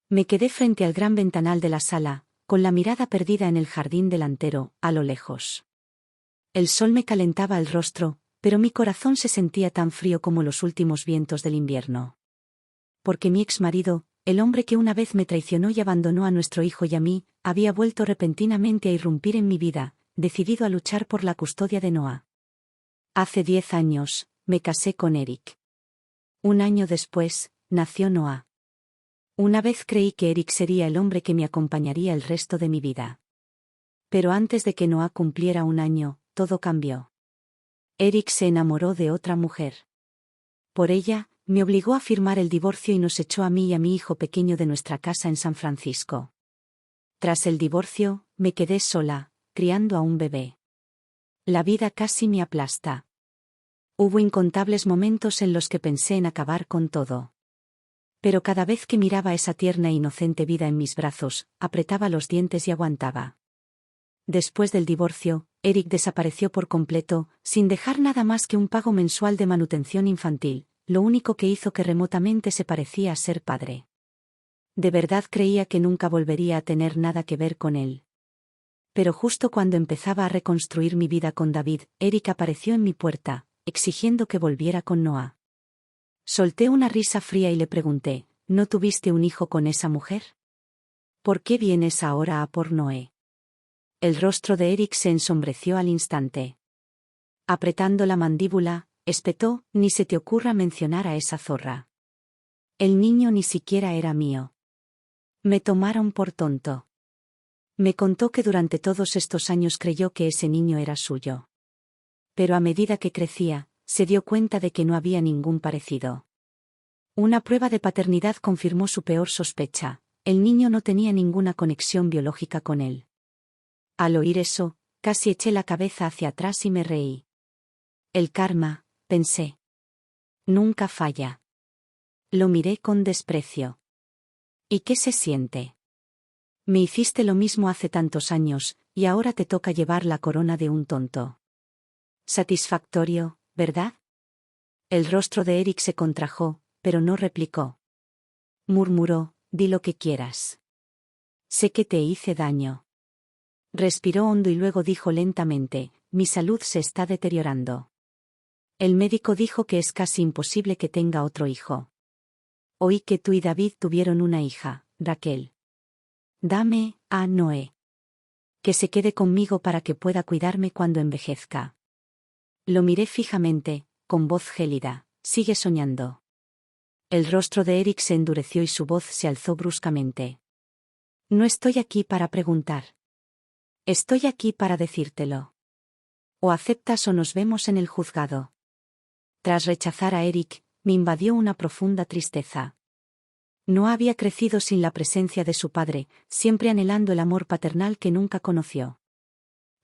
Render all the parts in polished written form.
Me quedé frente al gran ventanal de la sala, con la mirada perdida en el jardín delantero, a lo lejos. El sol me calentaba el rostro, pero mi corazón se sentía tan frío como los últimos vientos del invierno. Porque mi exmarido, el hombre que una vez me traicionó y abandonó a nuestro hijo y a mí, había vuelto repentinamente a irrumpir en mi vida, decidido a luchar por la custodia de Noah. Hace 10 años, me casé con Eric. Un año después, nació Noah. Una vez creí que Eric sería el hombre que me acompañaría el resto de mi vida. Pero antes de que Noah cumpliera un año, todo cambió. Eric se enamoró de otra mujer. Por ella, me obligó a firmar el divorcio y nos echó a mí y a mi hijo pequeño de nuestra casa en San Francisco. Tras el divorcio, me quedé sola, criando a un bebé. La vida casi me aplasta. Hubo incontables momentos en los que pensé en acabar con todo. Pero cada vez que miraba esa tierna e inocente vida en mis brazos, apretaba los dientes y aguantaba. Después del divorcio, Eric desapareció por completo, sin dejar nada más que un pago mensual de manutención infantil, lo único que hizo que remotamente se parecía a ser padre. De verdad creía que nunca volvería a tener nada que ver con él. Pero justo cuando empezaba a reconstruir mi vida con David, Eric apareció en mi puerta, exigiendo que volviera con Noah. Solté una risa fría y le pregunté, ¿no tuviste un hijo con esa mujer? ¿Por qué vienes ahora a por Noé? El rostro de Eric se ensombreció al instante. Apretando la mandíbula, espetó, ni se te ocurra mencionar a esa zorra. El niño ni siquiera era mío. Me tomaron por tonto. Me contó que durante todos estos años creyó que ese niño era suyo. Pero a medida que crecía, se dio cuenta de que no había ningún parecido. Una prueba de paternidad confirmó su peor sospecha: el niño no tenía ninguna conexión biológica con él. Al oír eso, casi eché la cabeza hacia atrás y me reí. El karma, pensé. Nunca falla. Lo miré con desprecio. ¿Y qué se siente? Me hiciste lo mismo hace tantos años, y ahora te toca llevar la corona de un tonto. Satisfactorio, ¿verdad? El rostro de Eric se contrajo, pero no replicó. Murmuró, di lo que quieras. Sé que te hice daño. Respiró hondo y luego dijo lentamente, mi salud se está deteriorando. El médico dijo que es casi imposible que tenga otro hijo. Oí que tú y David tuvieron una hija, Raquel. Dame a Noé. Que se quede conmigo para que pueda cuidarme cuando envejezca. Lo miré fijamente, con voz gélida. Sigue soñando. El rostro de Eric se endureció y su voz se alzó bruscamente. No estoy aquí para preguntar. Estoy aquí para decírtelo. O aceptas o nos vemos en el juzgado. Tras rechazar a Eric, me invadió una profunda tristeza. No había crecido sin la presencia de su padre, siempre anhelando el amor paternal que nunca conoció.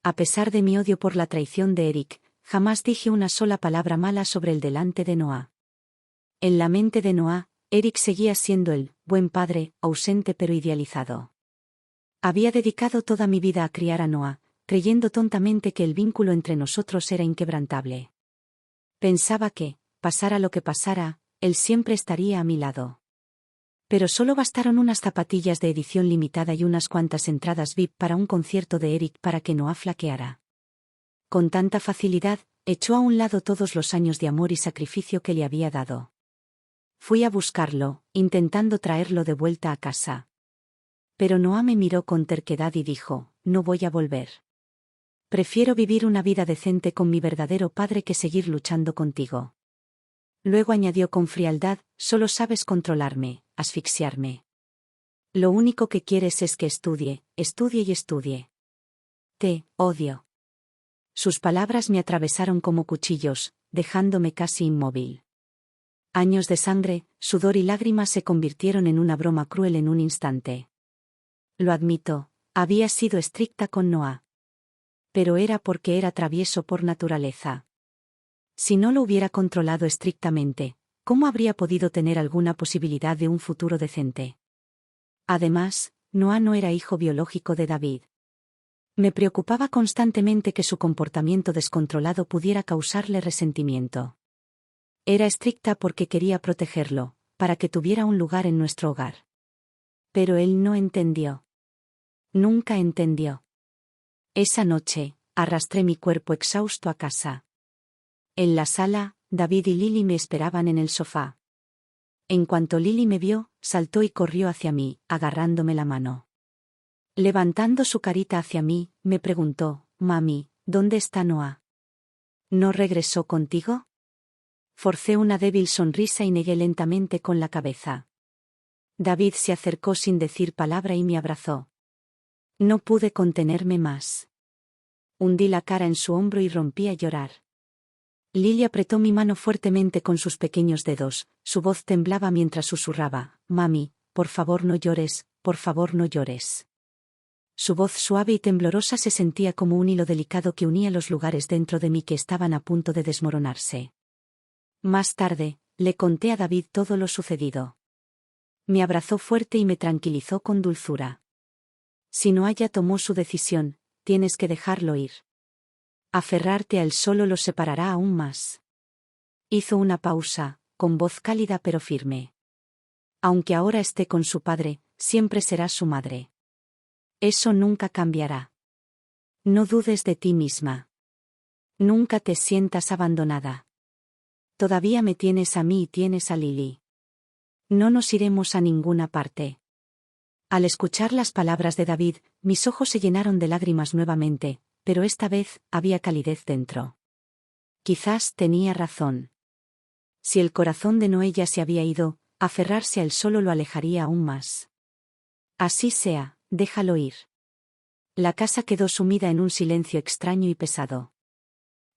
A pesar de mi odio por la traición de Eric, jamás dije una sola palabra mala sobre él delante de Noah. En la mente de Noah, Eric seguía siendo el buen padre, ausente pero idealizado. Había dedicado toda mi vida a criar a Noah, creyendo tontamente que el vínculo entre nosotros era inquebrantable. Pensaba que, pasara lo que pasara, él siempre estaría a mi lado. Pero solo bastaron unas zapatillas de edición limitada y unas cuantas entradas VIP para un concierto de Eric para que Noah flaqueara. Con tanta facilidad, echó a un lado todos los años de amor y sacrificio que le había dado. Fui a buscarlo, intentando traerlo de vuelta a casa. Pero Noah me miró con terquedad y dijo, no voy a volver. Prefiero vivir una vida decente con mi verdadero padre que seguir luchando contigo. Luego añadió con frialdad, solo sabes controlarme, asfixiarme. Lo único que quieres es que estudie, estudie y estudie. Te odio. Sus palabras me atravesaron como cuchillos, dejándome casi inmóvil. Años de sangre, sudor y lágrimas se convirtieron en una broma cruel en un instante. Lo admito, había sido estricta con Noah. Pero era porque era travieso por naturaleza. Si no lo hubiera controlado estrictamente, ¿cómo habría podido tener alguna posibilidad de un futuro decente? Además, Noah no era hijo biológico de David. Me preocupaba constantemente que su comportamiento descontrolado pudiera causarle resentimiento. Era estricta porque quería protegerlo, para que tuviera un lugar en nuestro hogar. Pero él no entendió. Nunca entendió. Esa noche, arrastré mi cuerpo exhausto a casa. En la sala, David y Lily me esperaban en el sofá. En cuanto Lily me vio, saltó y corrió hacia mí, agarrándome la mano. Levantando su carita hacia mí, me preguntó: «Mami, ¿dónde está Noah? ¿No regresó contigo?» Forcé una débil sonrisa y negué lentamente con la cabeza. David se acercó sin decir palabra y me abrazó. No pude contenerme más. Hundí la cara en su hombro y rompí a llorar. Lily apretó mi mano fuertemente con sus pequeños dedos, su voz temblaba mientras susurraba: «Mami, por favor no llores, por favor no llores». Su voz suave y temblorosa se sentía como un hilo delicado que unía los lugares dentro de mí que estaban a punto de desmoronarse. Más tarde, le conté a David todo lo sucedido. Me abrazó fuerte y me tranquilizó con dulzura. Si Noah ya tomó su decisión, tienes que dejarlo ir. Aferrarte a él solo los separará aún más. Hizo una pausa, con voz cálida pero firme. Aunque ahora esté con su padre, siempre será su madre. Eso nunca cambiará. No dudes de ti misma. Nunca te sientas abandonada. Todavía me tienes a mí y tienes a Lily. No nos iremos a ninguna parte. Al escuchar las palabras de David, mis ojos se llenaron de lágrimas nuevamente, pero esta vez había calidez dentro. Quizás tenía razón. Si el corazón de Noé ya se había ido, aferrarse a él solo lo alejaría aún más. Así sea, déjalo ir. La casa quedó sumida en un silencio extraño y pesado.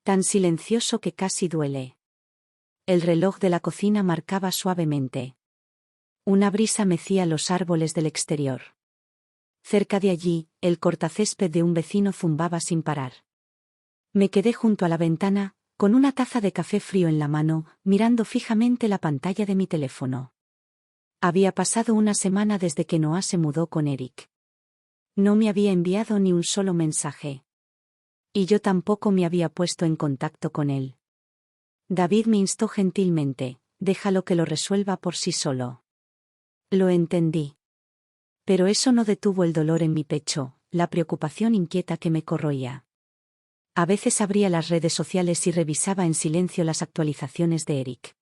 Tan silencioso que casi duele. El reloj de la cocina marcaba suavemente. Una brisa mecía los árboles del exterior. Cerca de allí, el cortacésped de un vecino zumbaba sin parar. Me quedé junto a la ventana, con una taza de café frío en la mano, mirando fijamente la pantalla de mi teléfono. Había pasado una semana desde que Noah se mudó con Eric. No me había enviado ni un solo mensaje. Y yo tampoco me había puesto en contacto con él. David me instó gentilmente: déjalo que lo resuelva por sí solo. Lo entendí. Pero eso no detuvo el dolor en mi pecho, la preocupación inquieta que me corroía. A veces abría las redes sociales y revisaba en silencio las actualizaciones de Eric.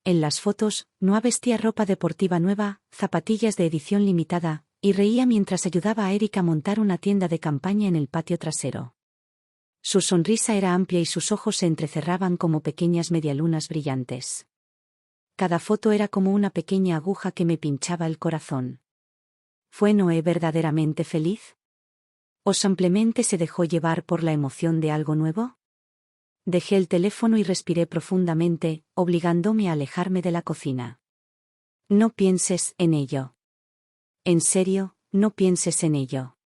En las fotos, Noah vestía ropa deportiva nueva, zapatillas de edición limitada, y reía mientras ayudaba a Eric a montar una tienda de campaña en el patio trasero. Su sonrisa era amplia y sus ojos se entrecerraban como pequeñas medialunas brillantes. Cada foto era como una pequeña aguja que me pinchaba el corazón. ¿Fue Noé verdaderamente feliz? ¿O simplemente se dejó llevar por la emoción de algo nuevo? Dejé el teléfono y respiré profundamente, obligándome a alejarme de la cocina. No pienses en ello. En serio, no pienses en ello.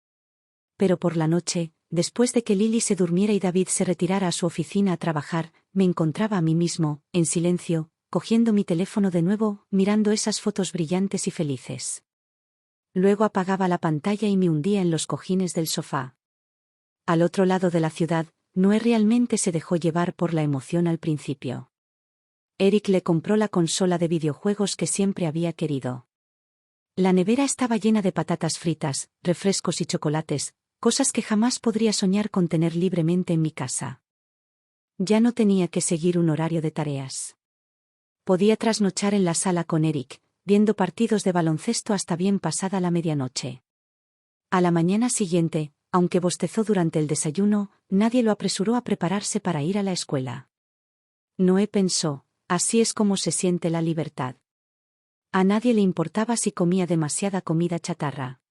Pero por la noche, después de que Lily se durmiera y David se retirara a su oficina a trabajar, me encontraba a mí mismo, en silencio, cogiendo mi teléfono de nuevo, mirando esas fotos brillantes y felices. Luego apagaba la pantalla y me hundía en los cojines del sofá. Al otro lado de la ciudad, Noé realmente se dejó llevar por la emoción al principio. Eric le compró la consola de videojuegos que siempre había querido. La nevera estaba llena de patatas fritas, refrescos y chocolates, cosas que jamás podría soñar con tener libremente en mi casa. Ya no tenía que seguir un horario de tareas. Podía trasnochar en la sala con Eric, viendo partidos de baloncesto hasta bien pasada la medianoche. A la mañana siguiente, aunque bostezó durante el desayuno, nadie lo apresuró a prepararse para ir a la escuela. Noé pensó: así es como se siente la libertad. A nadie le importaba si comía demasiada comida chatarra.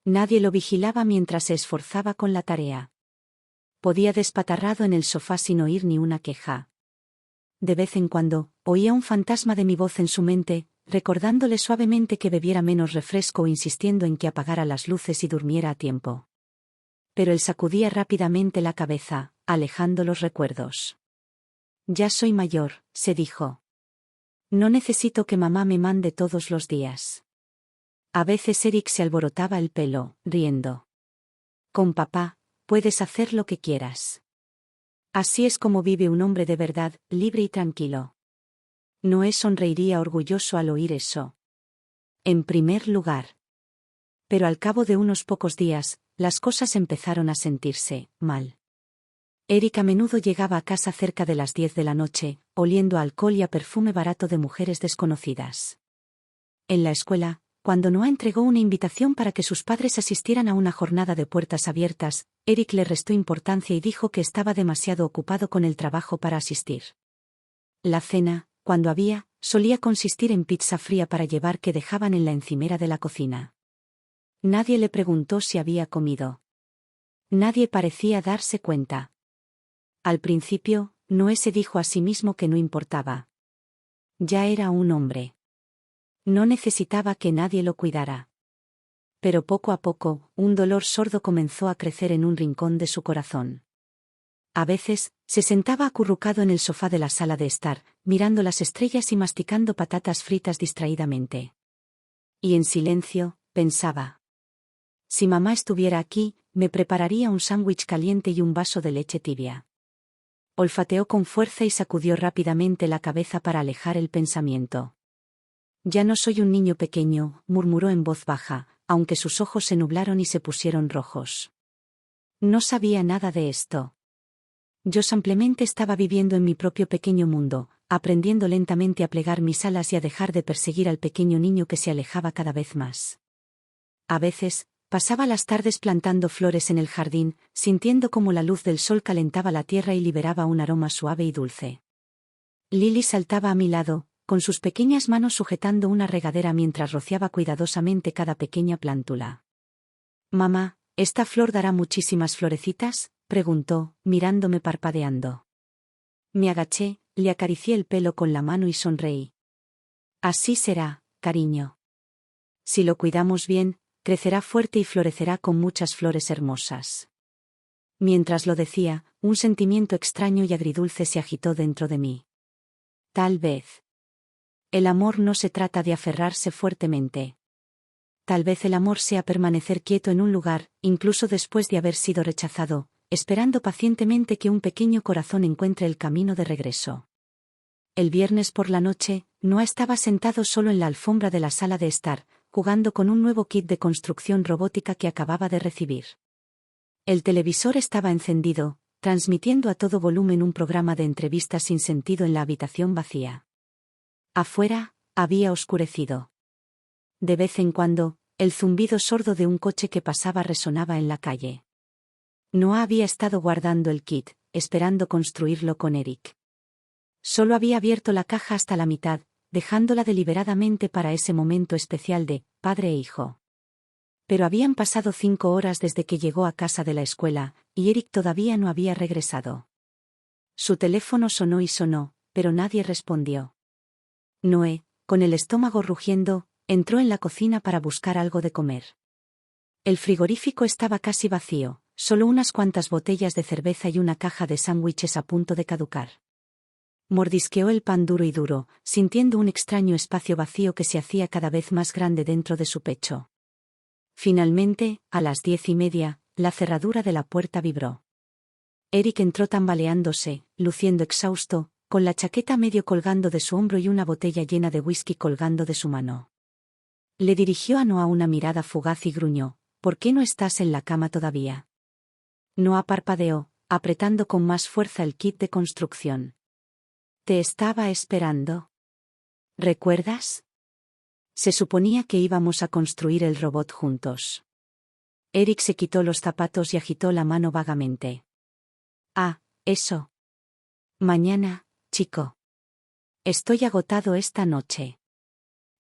Nadie lo vigilaba mientras se esforzaba con la tarea. Podía despatarrado en el sofá sin oír ni una queja. De vez en cuando, oía un fantasma de mi voz en su mente, recordándole suavemente que bebiera menos refresco o insistiendo en que apagara las luces y durmiera a tiempo. Pero él sacudía rápidamente la cabeza, alejando los recuerdos. Ya soy mayor, se dijo. No necesito que mamá me mande todos los días. A veces Eric se alborotaba el pelo, riendo. Con papá, puedes hacer lo que quieras. Así es como vive un hombre de verdad, libre y tranquilo. Noé sonreiría orgulloso al oír eso. En primer lugar, Pero al cabo de unos pocos días, las cosas empezaron a sentirse mal. Eric a menudo llegaba a casa cerca de las 10 de la noche, oliendo a alcohol y a perfume barato de mujeres desconocidas. En la escuela, cuando Noah entregó una invitación para que sus padres asistieran a una jornada de puertas abiertas, Eric le restó importancia y dijo que estaba demasiado ocupado con el trabajo para asistir. La cena, cuando había, solía consistir en pizza fría para llevar que dejaban en la encimera de la cocina. Nadie le preguntó si había comido. Nadie parecía darse cuenta. Al principio, Noé se dijo a sí mismo que no importaba. Ya era un hombre. No necesitaba que nadie lo cuidara. Pero poco a poco, un dolor sordo comenzó a crecer en un rincón de su corazón. A veces, se sentaba acurrucado en el sofá de la sala de estar, mirando las estrellas y masticando patatas fritas distraídamente. Y en silencio, pensaba. Si mamá estuviera aquí, me prepararía un sándwich caliente y un vaso de leche tibia. Olfateó con fuerza y sacudió rápidamente la cabeza para alejar el pensamiento. Ya no soy un niño pequeño, murmuró en voz baja, aunque sus ojos se nublaron y se pusieron rojos. No sabía nada de esto. Yo simplemente estaba viviendo en mi propio pequeño mundo, aprendiendo lentamente a plegar mis alas y a dejar de perseguir al pequeño niño que se alejaba cada vez más. A veces, pasaba las tardes plantando flores en el jardín, sintiendo cómo la luz del sol calentaba la tierra y liberaba un aroma suave y dulce. Lily saltaba a mi lado, con sus pequeñas manos sujetando una regadera mientras rociaba cuidadosamente cada pequeña plántula. «Mamá, ¿esta flor dará muchísimas florecitas?», preguntó, mirándome parpadeando. Me agaché, le acaricié el pelo con la mano y sonreí. «Así será, cariño. Si lo cuidamos bien, crecerá fuerte y florecerá con muchas flores hermosas». Mientras lo decía, un sentimiento extraño y agridulce se agitó dentro de mí. Tal vez. El amor no se trata de aferrarse fuertemente. Tal vez el amor sea permanecer quieto en un lugar, incluso después de haber sido rechazado, esperando pacientemente que un pequeño corazón encuentre el camino de regreso. El viernes por la noche, Noah estaba sentado solo en la alfombra de la sala de estar, jugando con un nuevo kit de construcción robótica que acababa de recibir. El televisor estaba encendido, transmitiendo a todo volumen un programa de entrevistas sin sentido en la habitación vacía. Afuera, había oscurecido. De vez en cuando, el zumbido sordo de un coche que pasaba resonaba en la calle. Noah había estado guardando el kit, esperando construirlo con Eric. Solo había abierto la caja hasta la mitad, dejándola deliberadamente para ese momento especial de padre e hijo. Pero habían pasado 5 horas desde que llegó a casa de la escuela, y Eric todavía no había regresado. Su teléfono sonó y sonó, pero nadie respondió. Noé, con el estómago rugiendo, entró en la cocina para buscar algo de comer. El frigorífico estaba casi vacío, solo unas cuantas botellas de cerveza y una caja de sándwiches a punto de caducar. Mordisqueó el pan duro y duro, sintiendo un extraño espacio vacío que se hacía cada vez más grande dentro de su pecho. Finalmente, a las 10:30, la cerradura de la puerta vibró. Eric entró tambaleándose, luciendo exhausto, con la chaqueta medio colgando de su hombro y una botella llena de whisky colgando de su mano. Le dirigió a Noah una mirada fugaz y gruñó: «¿Por qué no estás en la cama todavía?». Noah parpadeó, apretando con más fuerza el kit de construcción. «Te estaba esperando. ¿Recuerdas? Se suponía que íbamos a construir el robot juntos». Eric se quitó los zapatos y agitó la mano vagamente. «Ah, eso. Mañana, chico. Estoy agotado esta noche».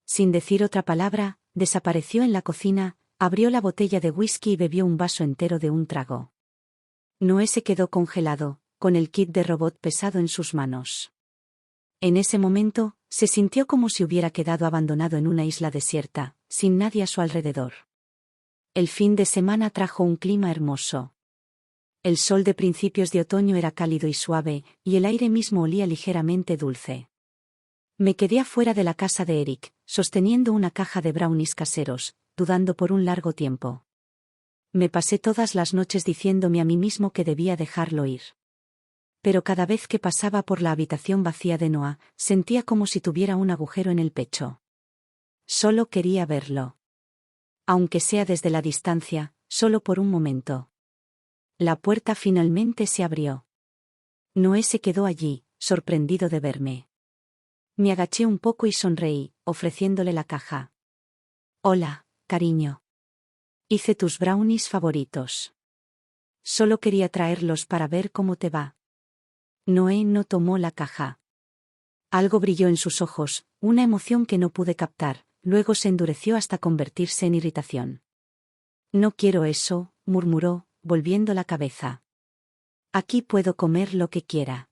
Sin decir otra palabra, desapareció en la cocina, abrió la botella de whisky y bebió un vaso entero de un trago. Noé se quedó congelado, con el kit de robot pesado en sus manos. En ese momento, se sintió como si hubiera quedado abandonado en una isla desierta, sin nadie a su alrededor. El fin de semana trajo un clima hermoso. El sol de principios de otoño era cálido y suave, y el aire mismo olía ligeramente dulce. Me quedé afuera de la casa de Eric, sosteniendo una caja de brownies caseros, dudando por un largo tiempo. Me pasé todas las noches diciéndome a mí mismo que debía dejarlo ir. Pero cada vez que pasaba por la habitación vacía de Noah, sentía como si tuviera un agujero en el pecho. Solo quería verlo. Aunque sea desde la distancia, solo por un momento. La puerta finalmente se abrió. Noé se quedó allí, sorprendido de verme. Me agaché un poco y sonreí, ofreciéndole la caja. Hola, cariño. Hice tus brownies favoritos. Solo quería traerlos para ver cómo te va. Noé no tomó la caja. Algo brilló en sus ojos, una emoción que no pude captar, luego se endureció hasta convertirse en irritación. No quiero eso, murmuró, volviendo la cabeza. Aquí puedo comer lo que quiera.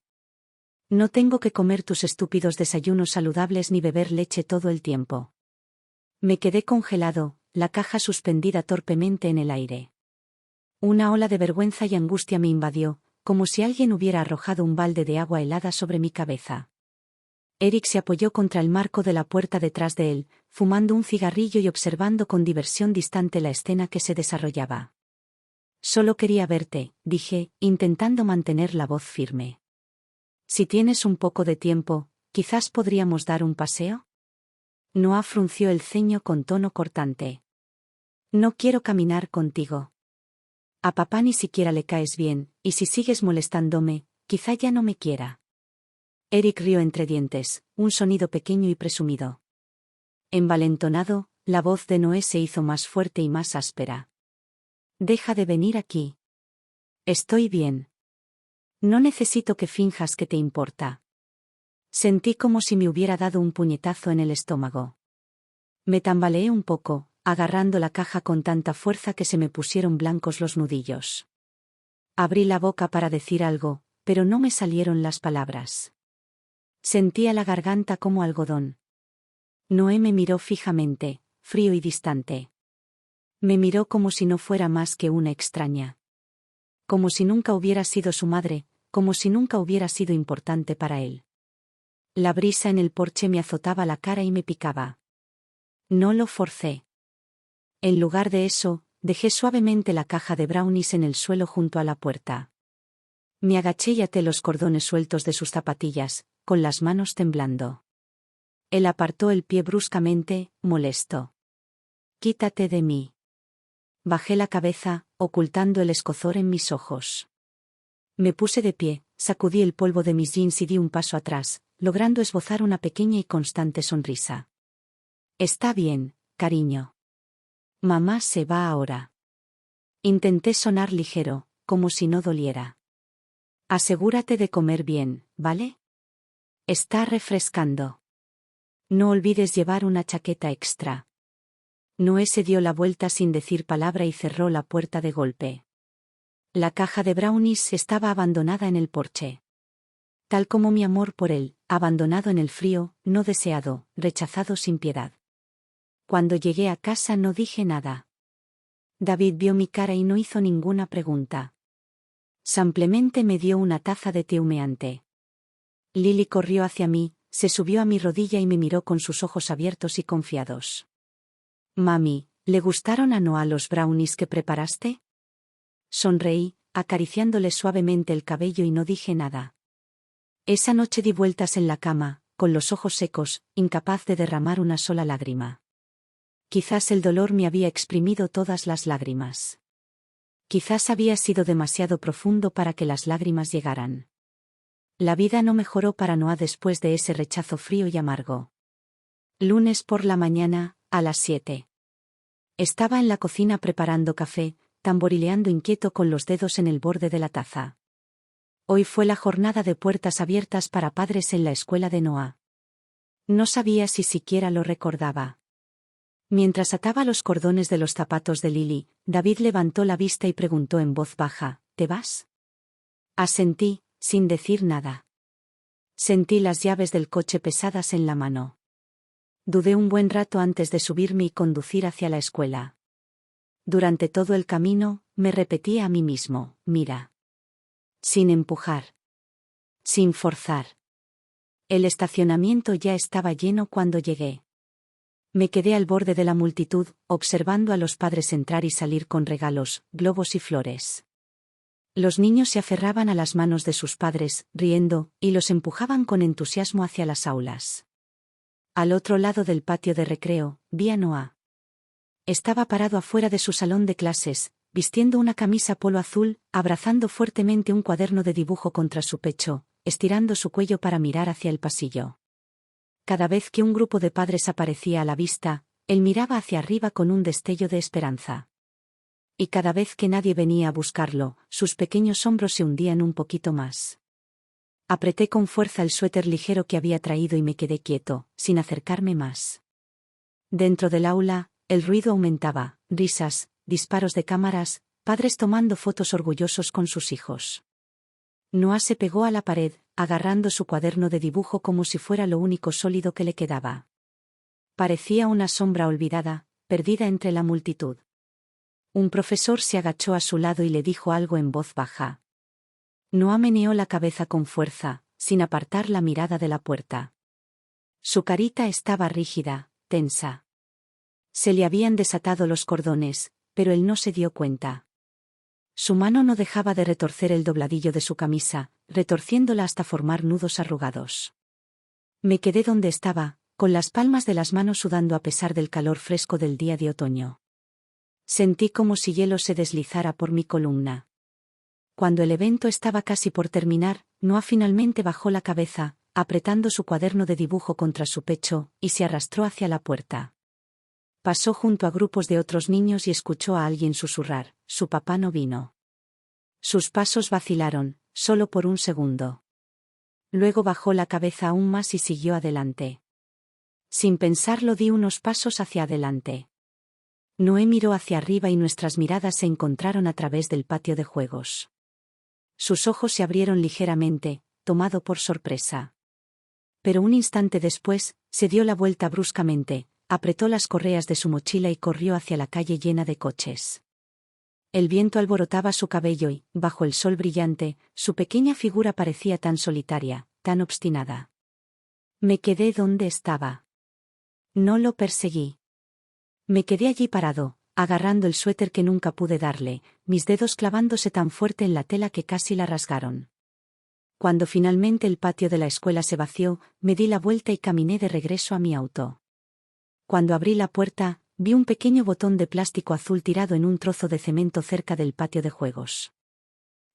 No tengo que comer tus estúpidos desayunos saludables ni beber leche todo el tiempo. Me quedé congelado, la caja suspendida torpemente en el aire. Una ola de vergüenza y angustia me invadió, como si alguien hubiera arrojado un balde de agua helada sobre mi cabeza. Eric se apoyó contra el marco de la puerta detrás de él, fumando un cigarrillo y observando con diversión distante la escena que se desarrollaba. Solo quería verte, dije, intentando mantener la voz firme. Si tienes un poco de tiempo, quizás podríamos dar un paseo. Noah frunció el ceño con tono cortante. No quiero caminar contigo. A papá ni siquiera le caes bien, y si sigues molestándome, quizá ya no me quiera. Eric rió entre dientes, un sonido pequeño y presumido. Envalentonado, la voz de Noé se hizo más fuerte y más áspera. Deja de venir aquí. Estoy bien. No necesito que finjas que te importa. Sentí como si me hubiera dado un puñetazo en el estómago. Me tambaleé un poco, agarrando la caja con tanta fuerza que se me pusieron blancos los nudillos. Abrí la boca para decir algo, pero no me salieron las palabras. Sentía la garganta como algodón. Noé me miró fijamente, frío y distante. Me miró como si no fuera más que una extraña. Como si nunca hubiera sido su madre, como si nunca hubiera sido importante para él. La brisa en el porche me azotaba la cara y me picaba. No lo forcé. En lugar de eso, dejé suavemente la caja de brownies en el suelo junto a la puerta. Me agaché y até los cordones sueltos de sus zapatillas, con las manos temblando. Él apartó el pie bruscamente, molesto. Quítate de mí. Bajé la cabeza, ocultando el escozor en mis ojos. Me puse de pie, sacudí el polvo de mis jeans y di un paso atrás, logrando esbozar una pequeña y constante sonrisa. Está bien, cariño. Mamá se va ahora. Intenté sonar ligero, como si no doliera. Asegúrate de comer bien, ¿vale? Está refrescando. No olvides llevar una chaqueta extra. Noé se dio la vuelta sin decir palabra y cerró la puerta de golpe. La caja de brownies estaba abandonada en el porche. Tal como mi amor por él, abandonado en el frío, no deseado, rechazado sin piedad. Cuando llegué a casa no dije nada. David vio mi cara y no hizo ninguna pregunta. Simplemente me dio una taza de té humeante. Lily corrió hacia mí, se subió a mi rodilla y me miró con sus ojos abiertos y confiados. Mami, ¿le gustaron a Noah los brownies que preparaste? Sonreí, acariciándole suavemente el cabello y no dije nada. Esa noche di vueltas en la cama, con los ojos secos, incapaz de derramar una sola lágrima. Quizás el dolor me había exprimido todas las lágrimas. Quizás había sido demasiado profundo para que las lágrimas llegaran. La vida no mejoró para Noah después de ese rechazo frío y amargo. Lunes por la mañana, a las 7. Estaba en la cocina preparando café, tamborileando inquieto con los dedos en el borde de la taza. Hoy fue la jornada de puertas abiertas para padres en la escuela de Noah. No sabía si siquiera lo recordaba. Mientras ataba los cordones de los zapatos de Lily, David levantó la vista y preguntó en voz baja, ¿te vas? Asentí, sin decir nada. Sentí las llaves del coche pesadas en la mano. Dudé un buen rato antes de subirme y conducir hacia la escuela. Durante todo el camino, me repetía a mí mismo, mira. Sin empujar. Sin forzar. El estacionamiento ya estaba lleno cuando llegué. Me quedé al borde de la multitud, observando a los padres entrar y salir con regalos, globos y flores. Los niños se aferraban a las manos de sus padres, riendo, y los empujaban con entusiasmo hacia las aulas. Al otro lado del patio de recreo, vi a Noah. Estaba parado afuera de su salón de clases, vistiendo una camisa polo azul, abrazando fuertemente un cuaderno de dibujo contra su pecho, estirando su cuello para mirar hacia el pasillo. Cada vez que un grupo de padres aparecía a la vista, él miraba hacia arriba con un destello de esperanza. Y cada vez que nadie venía a buscarlo, sus pequeños hombros se hundían un poquito más. Apreté con fuerza el suéter ligero que había traído y me quedé quieto, sin acercarme más. Dentro del aula, el ruido aumentaba, risas, disparos de cámaras, padres tomando fotos orgullosos con sus hijos. Noah se pegó a la pared, agarrando su cuaderno de dibujo como si fuera lo único sólido que le quedaba. Parecía una sombra olvidada, perdida entre la multitud. Un profesor se agachó a su lado y le dijo algo en voz baja. Noah meneó la cabeza con fuerza, sin apartar la mirada de la puerta. Su carita estaba rígida, tensa. Se le habían desatado los cordones, pero él no se dio cuenta. Su mano no dejaba de retorcer el dobladillo de su camisa, retorciéndola hasta formar nudos arrugados. Me quedé donde estaba, con las palmas de las manos sudando a pesar del calor fresco del día de otoño. Sentí como si hielo se deslizara por mi columna. Cuando el evento estaba casi por terminar, Noah finalmente bajó la cabeza, apretando su cuaderno de dibujo contra su pecho, y se arrastró hacia la puerta. Pasó junto a grupos de otros niños y escuchó a alguien susurrar: «Su papá no vino». Sus pasos vacilaron, solo por un segundo. Luego bajó la cabeza aún más y siguió adelante. Sin pensarlo di unos pasos hacia adelante. Noé miró hacia arriba y nuestras miradas se encontraron a través del patio de juegos. Sus ojos se abrieron ligeramente, tomado por sorpresa. Pero un instante después, se dio la vuelta bruscamente, apretó las correas de su mochila y corrió hacia la calle llena de coches. El viento alborotaba su cabello y, bajo el sol brillante, su pequeña figura parecía tan solitaria, tan obstinada. Me quedé donde estaba. No lo perseguí. Me quedé allí parado, agarrando el suéter que nunca pude darle, mis dedos clavándose tan fuerte en la tela que casi la rasgaron. Cuando finalmente el patio de la escuela se vació, me di la vuelta y caminé de regreso a mi auto. Cuando abrí la puerta, vi un pequeño botón de plástico azul tirado en un trozo de cemento cerca del patio de juegos.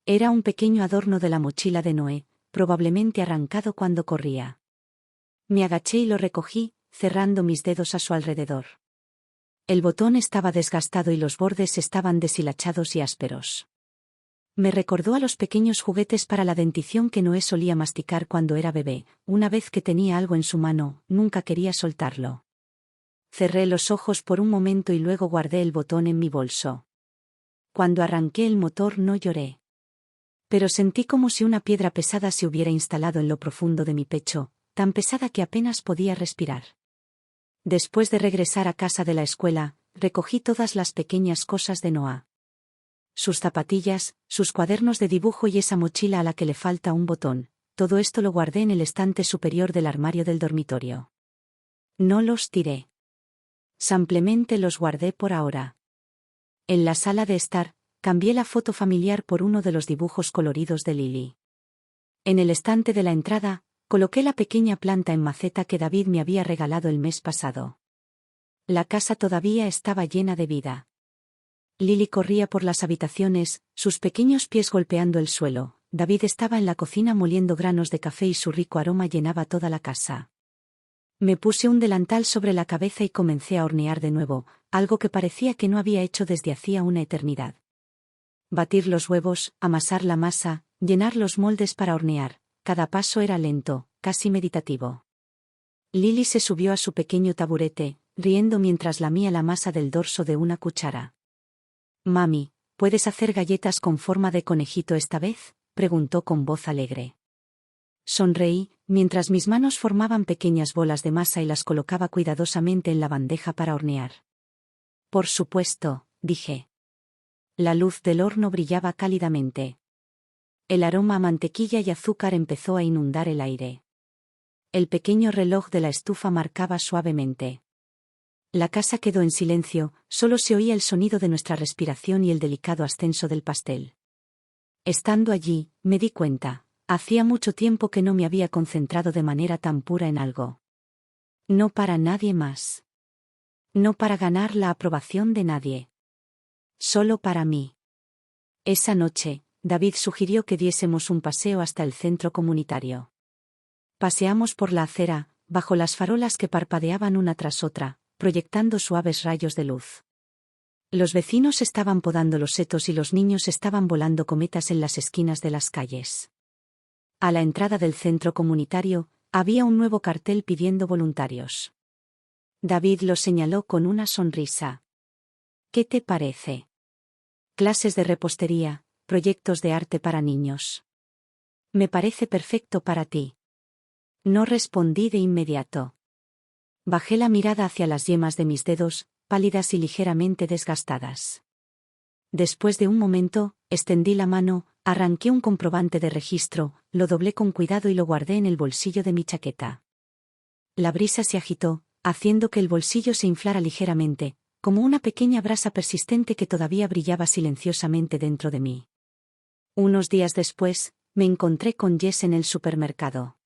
Era un pequeño adorno de la mochila de Noé, probablemente arrancado cuando corría. Me agaché y lo recogí, cerrando mis dedos a su alrededor. El botón estaba desgastado y los bordes estaban deshilachados y ásperos. Me recordó a los pequeños juguetes para la dentición que Noé solía masticar cuando era bebé. Una vez que tenía algo en su mano, nunca quería soltarlo. Cerré los ojos por un momento y luego guardé el botón en mi bolso. Cuando arranqué el motor no lloré. Pero sentí como si una piedra pesada se hubiera instalado en lo profundo de mi pecho, tan pesada que apenas podía respirar. Después de regresar a casa de la escuela, recogí todas las pequeñas cosas de Noah. Sus zapatillas, sus cuadernos de dibujo y esa mochila a la que le falta un botón, todo esto lo guardé en el estante superior del armario del dormitorio. No los tiré. Simplemente los guardé por ahora. En la sala de estar, cambié la foto familiar por uno de los dibujos coloridos de Lily. En el estante de la entrada, coloqué la pequeña planta en maceta que David me había regalado el mes pasado. La casa todavía estaba llena de vida. Lily corría por las habitaciones, sus pequeños pies golpeando el suelo. David estaba en la cocina moliendo granos de café y su rico aroma llenaba toda la casa. Me puse un delantal sobre la cabeza y comencé a hornear de nuevo, algo que parecía que no había hecho desde hacía una eternidad. Batir los huevos, amasar la masa, llenar los moldes para hornear. Cada paso era lento, casi meditativo. Lily se subió a su pequeño taburete, riendo mientras lamía la masa del dorso de una cuchara. «Mami, ¿puedes hacer galletas con forma de conejito esta vez?», preguntó con voz alegre. Sonreí, mientras mis manos formaban pequeñas bolas de masa y las colocaba cuidadosamente en la bandeja para hornear. «Por supuesto», dije. La luz del horno brillaba cálidamente. El aroma a mantequilla y azúcar empezó a inundar el aire. El pequeño reloj de la estufa marcaba suavemente. La casa quedó en silencio, solo se oía el sonido de nuestra respiración y el delicado ascenso del pastel. Estando allí, me di cuenta, hacía mucho tiempo que no me había concentrado de manera tan pura en algo. No para nadie más. No para ganar la aprobación de nadie. Solo para mí. Esa noche, David sugirió que diésemos un paseo hasta el centro comunitario. Paseamos por la acera, bajo las farolas que parpadeaban una tras otra, proyectando suaves rayos de luz. Los vecinos estaban podando los setos y los niños estaban volando cometas en las esquinas de las calles. A la entrada del centro comunitario, había un nuevo cartel pidiendo voluntarios. David lo señaló con una sonrisa. ¿Qué te parece? Clases de repostería, proyectos de arte para niños. Me parece perfecto para ti. No respondí de inmediato. Bajé la mirada hacia las yemas de mis dedos, pálidas y ligeramente desgastadas. Después de un momento, extendí la mano, arranqué un comprobante de registro, lo doblé con cuidado y lo guardé en el bolsillo de mi chaqueta. La brisa se agitó, haciendo que el bolsillo se inflara ligeramente, como una pequeña brasa persistente que todavía brillaba silenciosamente dentro de mí. Unos días después, me encontré con Jess en el supermercado.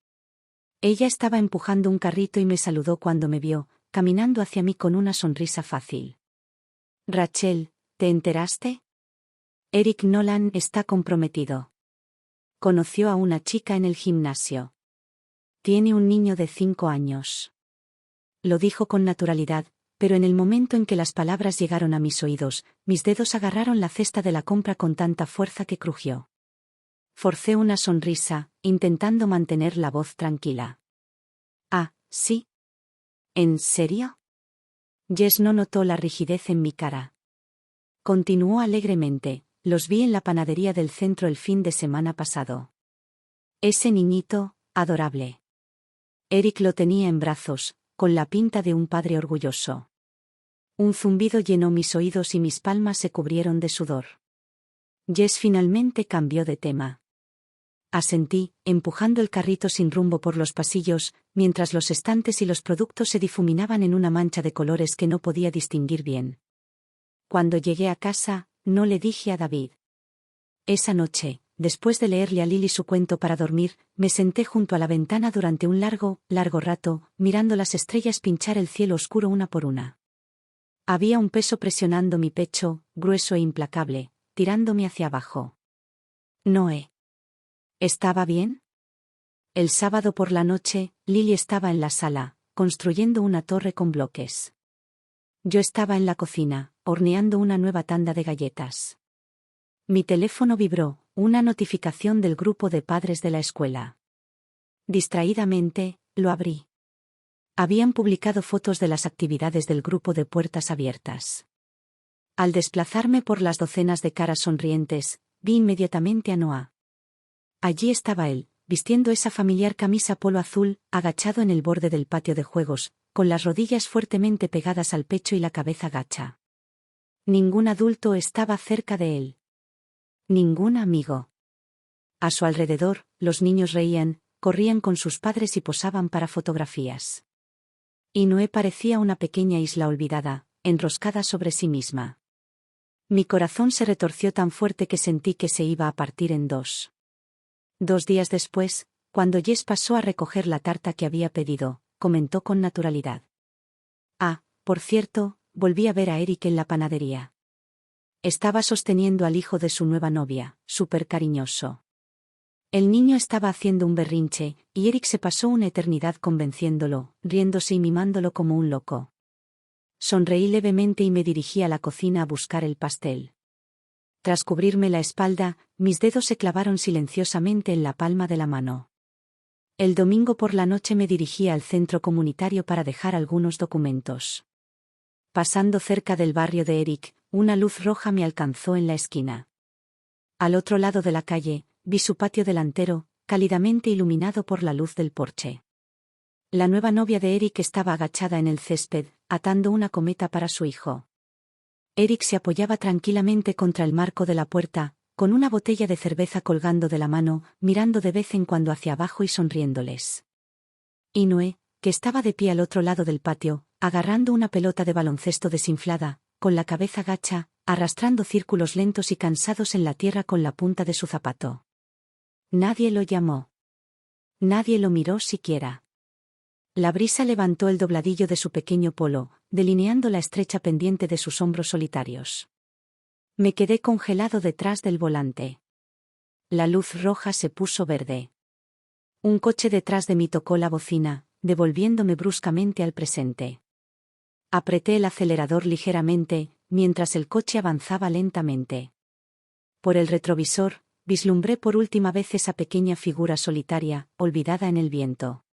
Ella estaba empujando un carrito y me saludó cuando me vio, caminando hacia mí con una sonrisa fácil. Rachel, ¿te enteraste? Eric Nolan está comprometido. Conoció a una chica en el gimnasio. Tiene un niño de 5 años. Lo dijo con naturalidad, pero en el momento en que las palabras llegaron a mis oídos, mis dedos agarraron la cesta de la compra con tanta fuerza que crujió. Forcé una sonrisa, intentando mantener la voz tranquila. Ah, sí. ¿En serio? Jess no notó la rigidez en mi cara. Continuó alegremente, los vi en la panadería del centro el fin de semana pasado. Ese niñito, adorable. Eric lo tenía en brazos, con la pinta de un padre orgulloso. Un zumbido llenó mis oídos y mis palmas se cubrieron de sudor. Jess finalmente cambió de tema. Asentí, empujando el carrito sin rumbo por los pasillos, mientras los estantes y los productos se difuminaban en una mancha de colores que no podía distinguir bien. Cuando llegué a casa, no le dije a David. Esa noche, después de leerle a Lily su cuento para dormir, me senté junto a la ventana durante un largo rato, mirando las estrellas pinchar el cielo oscuro una por una. Había un peso presionando mi pecho, grueso e implacable, tirándome hacia abajo. Noé. ¿Estaba bien? El sábado por la noche, Lily estaba en la sala, construyendo una torre con bloques. Yo estaba en la cocina, horneando una nueva tanda de galletas. Mi teléfono vibró, una notificación del grupo de padres de la escuela. Distraídamente, lo abrí. Habían publicado fotos de las actividades del grupo de puertas abiertas. Al desplazarme por las docenas de caras sonrientes, vi inmediatamente a Noah. Allí estaba él, vistiendo esa familiar camisa polo azul, agachado en el borde del patio de juegos, con las rodillas fuertemente pegadas al pecho y la cabeza gacha. Ningún adulto estaba cerca de él. Ningún amigo. A su alrededor, los niños reían, corrían con sus padres y posaban para fotografías. Y Noé parecía una pequeña isla olvidada, enroscada sobre sí misma. Mi corazón se retorció tan fuerte que sentí que se iba a partir en dos. 2 días después, cuando Jess pasó a recoger la tarta que había pedido, comentó con naturalidad. Ah, por cierto, volví a ver a Eric en la panadería. Estaba sosteniendo al hijo de su nueva novia, súper cariñoso. El niño estaba haciendo un berrinche, y Eric se pasó una eternidad convenciéndolo, riéndose y mimándolo como un loco. Sonreí levemente y me dirigí a la cocina a buscar el pastel. Tras cubrirme la espalda, mis dedos se clavaron silenciosamente en la palma de la mano. El domingo por la noche me dirigí al centro comunitario para dejar algunos documentos. Pasando cerca del barrio de Eric, una luz roja me alcanzó en la esquina. Al otro lado de la calle, vi su patio delantero, cálidamente iluminado por la luz del porche. La nueva novia de Eric estaba agachada en el césped, atando una cometa para su hijo. Eric se apoyaba tranquilamente contra el marco de la puerta, con una botella de cerveza colgando de la mano, mirando de vez en cuando hacia abajo y sonriéndoles. Y Noé, que estaba de pie al otro lado del patio, agarrando una pelota de baloncesto desinflada, con la cabeza gacha, arrastrando círculos lentos y cansados en la tierra con la punta de su zapato. Nadie lo llamó. Nadie lo miró siquiera. La brisa levantó el dobladillo de su pequeño polo, delineando la estrecha pendiente de sus hombros solitarios. Me quedé congelado detrás del volante. La luz roja se puso verde. Un coche detrás de mí tocó la bocina, devolviéndome bruscamente al presente. Apreté el acelerador ligeramente, mientras el coche avanzaba lentamente. Por el retrovisor, vislumbré por última vez esa pequeña figura solitaria, olvidada en el viento.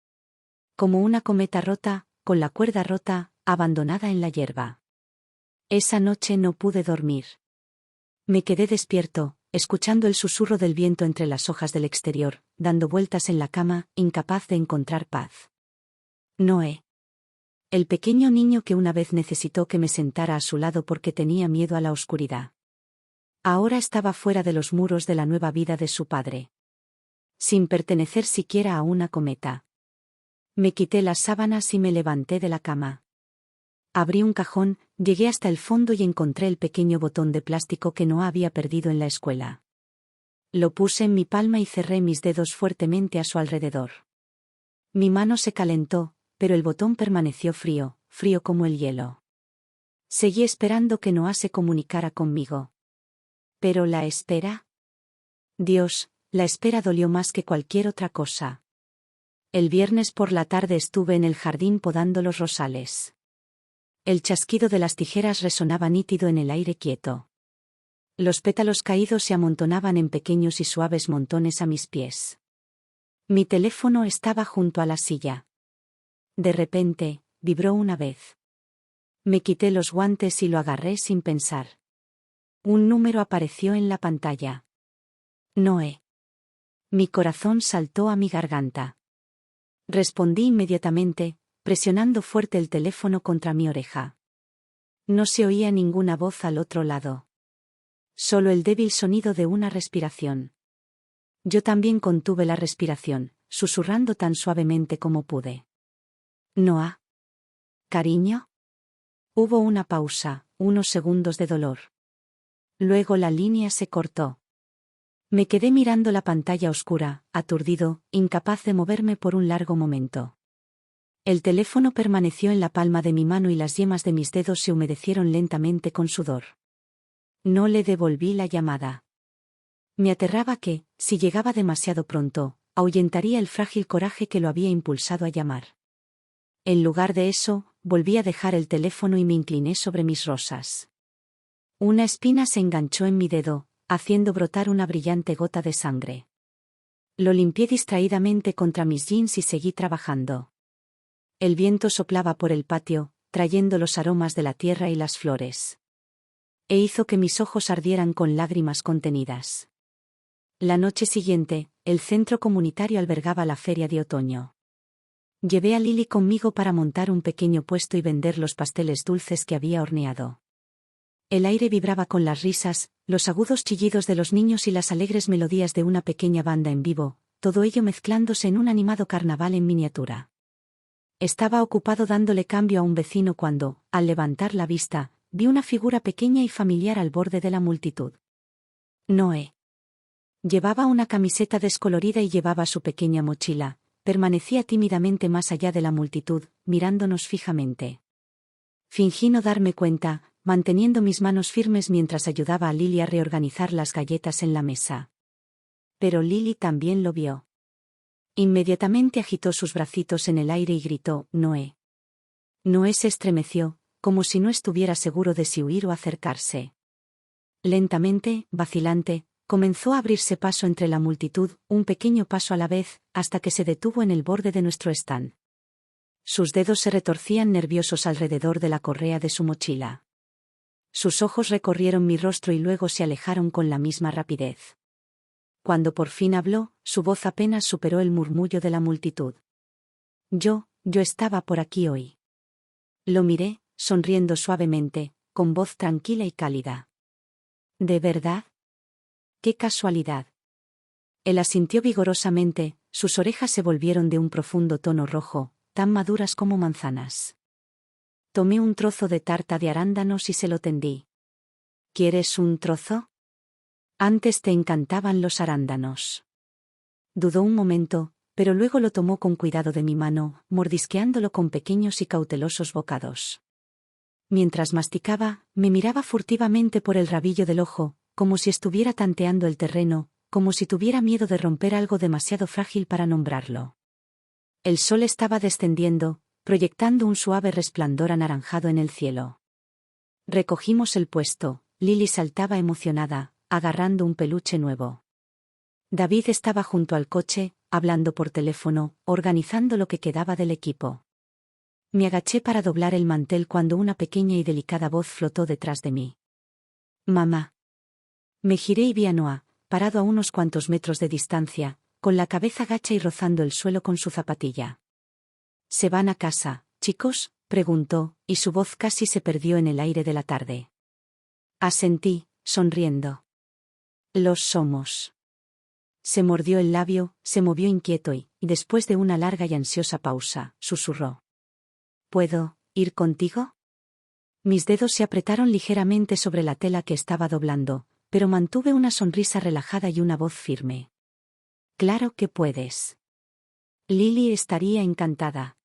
Como una cometa rota, con la cuerda rota, abandonada en la hierba. Esa noche no pude dormir. Me quedé despierto, escuchando el susurro del viento entre las hojas del exterior, dando vueltas en la cama, incapaz de encontrar paz. Noé. El pequeño niño que una vez necesitó que me sentara a su lado porque tenía miedo a la oscuridad. Ahora estaba fuera de los muros de la nueva vida de su padre. Sin pertenecer siquiera a una cometa. Me quité las sábanas y me levanté de la cama. Abrí un cajón, llegué hasta el fondo y encontré el pequeño botón de plástico que no había perdido en la escuela. Lo puse en mi palma y cerré mis dedos fuertemente a su alrededor. Mi mano se calentó, pero el botón permaneció frío, frío como el hielo. Seguí esperando que Noah se comunicara conmigo. ¿Pero la espera? Dios, la espera dolió más que cualquier otra cosa. El viernes por la tarde estuve en el jardín podando los rosales. El chasquido de las tijeras resonaba nítido en el aire quieto. Los pétalos caídos se amontonaban en pequeños y suaves montones a mis pies. Mi teléfono estaba junto a la silla. De repente, vibró una vez. Me quité los guantes y lo agarré sin pensar. Un número apareció en la pantalla. Noé. Mi corazón saltó a mi garganta. Respondí inmediatamente, presionando fuerte el teléfono contra mi oreja. No se oía ninguna voz al otro lado. Solo el débil sonido de una respiración. Yo también contuve la respiración, susurrando tan suavemente como pude. Noah. ¿Cariño? Hubo una pausa, unos segundos de dolor. Luego la línea se cortó. Me quedé mirando la pantalla oscura, aturdido, incapaz de moverme por un largo momento. El teléfono permaneció en la palma de mi mano y las yemas de mis dedos se humedecieron lentamente con sudor. No le devolví la llamada. Me aterraba que, si llegaba demasiado pronto, ahuyentaría el frágil coraje que lo había impulsado a llamar. En lugar de eso, volví a dejar el teléfono y me incliné sobre mis rosas. Una espina se enganchó en mi dedo, haciendo brotar una brillante gota de sangre. Lo limpié distraídamente contra mis jeans y seguí trabajando. El viento soplaba por el patio, trayendo los aromas de la tierra y las flores. E hizo que mis ojos ardieran con lágrimas contenidas. La noche siguiente, el centro comunitario albergaba la feria de otoño. Llevé a Lily conmigo para montar un pequeño puesto y vender los pasteles dulces que había horneado. El aire vibraba con las risas, los agudos chillidos de los niños y las alegres melodías de una pequeña banda en vivo, todo ello mezclándose en un animado carnaval en miniatura. Estaba ocupado dándole cambio a un vecino cuando, al levantar la vista, vi una figura pequeña y familiar al borde de la multitud. Noé. Llevaba una camiseta descolorida y llevaba su pequeña mochila. Permanecía tímidamente más allá de la multitud, mirándonos fijamente. Fingí no darme cuenta, manteniendo mis manos firmes mientras ayudaba a Lily a reorganizar las galletas en la mesa. Pero Lily también lo vio. Inmediatamente agitó sus bracitos en el aire y gritó, «Noé». Noé se estremeció, como si no estuviera seguro de si huir o acercarse. Lentamente, vacilante, comenzó a abrirse paso entre la multitud, un pequeño paso a la vez, hasta que se detuvo en el borde de nuestro stand. Sus dedos se retorcían nerviosos alrededor de la correa de su mochila. Sus ojos recorrieron mi rostro y luego se alejaron con la misma rapidez. Cuando por fin habló, su voz apenas superó el murmullo de la multitud. Yo estaba por aquí hoy. Lo miré, sonriendo suavemente, con voz tranquila y cálida. ¿De verdad? ¡Qué casualidad! Él asintió vigorosamente, sus orejas se volvieron de un profundo tono rojo, tan maduras como manzanas. Tomé un trozo de tarta de arándanos y se lo tendí. ¿Quieres un trozo? Antes te encantaban los arándanos. Dudó un momento, pero luego lo tomó con cuidado de mi mano, mordisqueándolo con pequeños y cautelosos bocados. Mientras masticaba, me miraba furtivamente por el rabillo del ojo, como si estuviera tanteando el terreno, como si tuviera miedo de romper algo demasiado frágil para nombrarlo. El sol estaba descendiendo, proyectando un suave resplandor anaranjado en el cielo. Recogimos el puesto. Lily saltaba emocionada, agarrando un peluche nuevo. David estaba junto al coche, hablando por teléfono, organizando lo que quedaba del equipo. Me agaché para doblar el mantel cuando una pequeña y delicada voz flotó detrás de mí. «Mamá». Me giré y vi a Noah, parado a unos cuantos metros de distancia, con la cabeza gacha y rozando el suelo con su zapatilla. «¿Se van a casa, chicos?», preguntó, y su voz casi se perdió en el aire de la tarde. Asentí, sonriendo. «Los somos». Se mordió el labio, se movió inquieto y, después de una larga y ansiosa pausa, susurró. «¿Puedo ir contigo?». Mis dedos se apretaron ligeramente sobre la tela que estaba doblando, pero mantuve una sonrisa relajada y una voz firme. «Claro que puedes». Lily estaría encantada.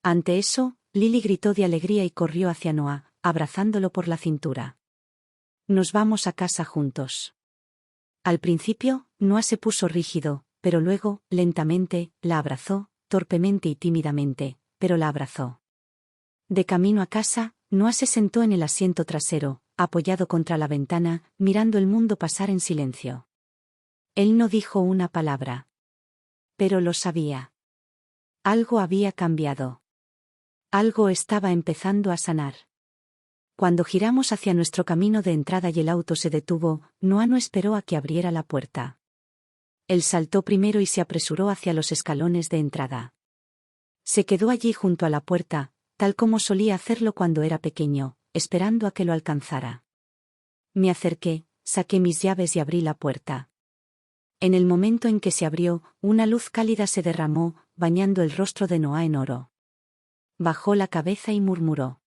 Ante eso, Lily gritó de alegría y corrió hacia Noah, abrazándolo por la cintura. «Nos vamos a casa juntos». Al principio, Noah se puso rígido, pero luego, lentamente, la abrazó, torpemente y tímidamente, pero la abrazó. De camino a casa, Noah se sentó en el asiento trasero, apoyado contra la ventana, mirando el mundo pasar en silencio. Él no dijo una palabra. Pero lo sabía. Algo había cambiado. Algo estaba empezando a sanar. Cuando giramos hacia nuestro camino de entrada y el auto se detuvo, Noah no esperó a que abriera la puerta. Él saltó primero y se apresuró hacia los escalones de entrada. Se quedó allí junto a la puerta, tal como solía hacerlo cuando era pequeño, esperando a que lo alcanzara. Me acerqué, saqué mis llaves y abrí la puerta. En el momento en que se abrió, una luz cálida se derramó, bañando el rostro de Noah en oro. Bajó la cabeza y murmuró.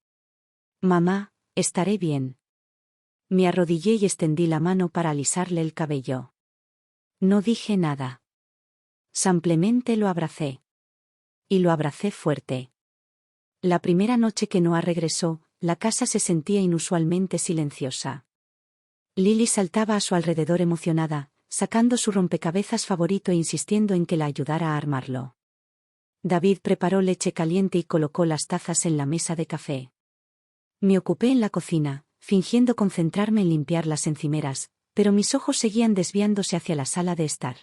«Mamá, estaré bien». Me arrodillé y extendí la mano para alisarle el cabello. No dije nada. Simplemente lo abracé. Y lo abracé fuerte. La primera noche que Noah regresó, la casa se sentía inusualmente silenciosa. Lily saltaba a su alrededor emocionada, sacando su rompecabezas favorito e insistiendo en que la ayudara a armarlo. David preparó leche caliente y colocó las tazas en la mesa de café. Me ocupé en la cocina, fingiendo concentrarme en limpiar las encimeras, pero mis ojos seguían desviándose hacia la sala de estar.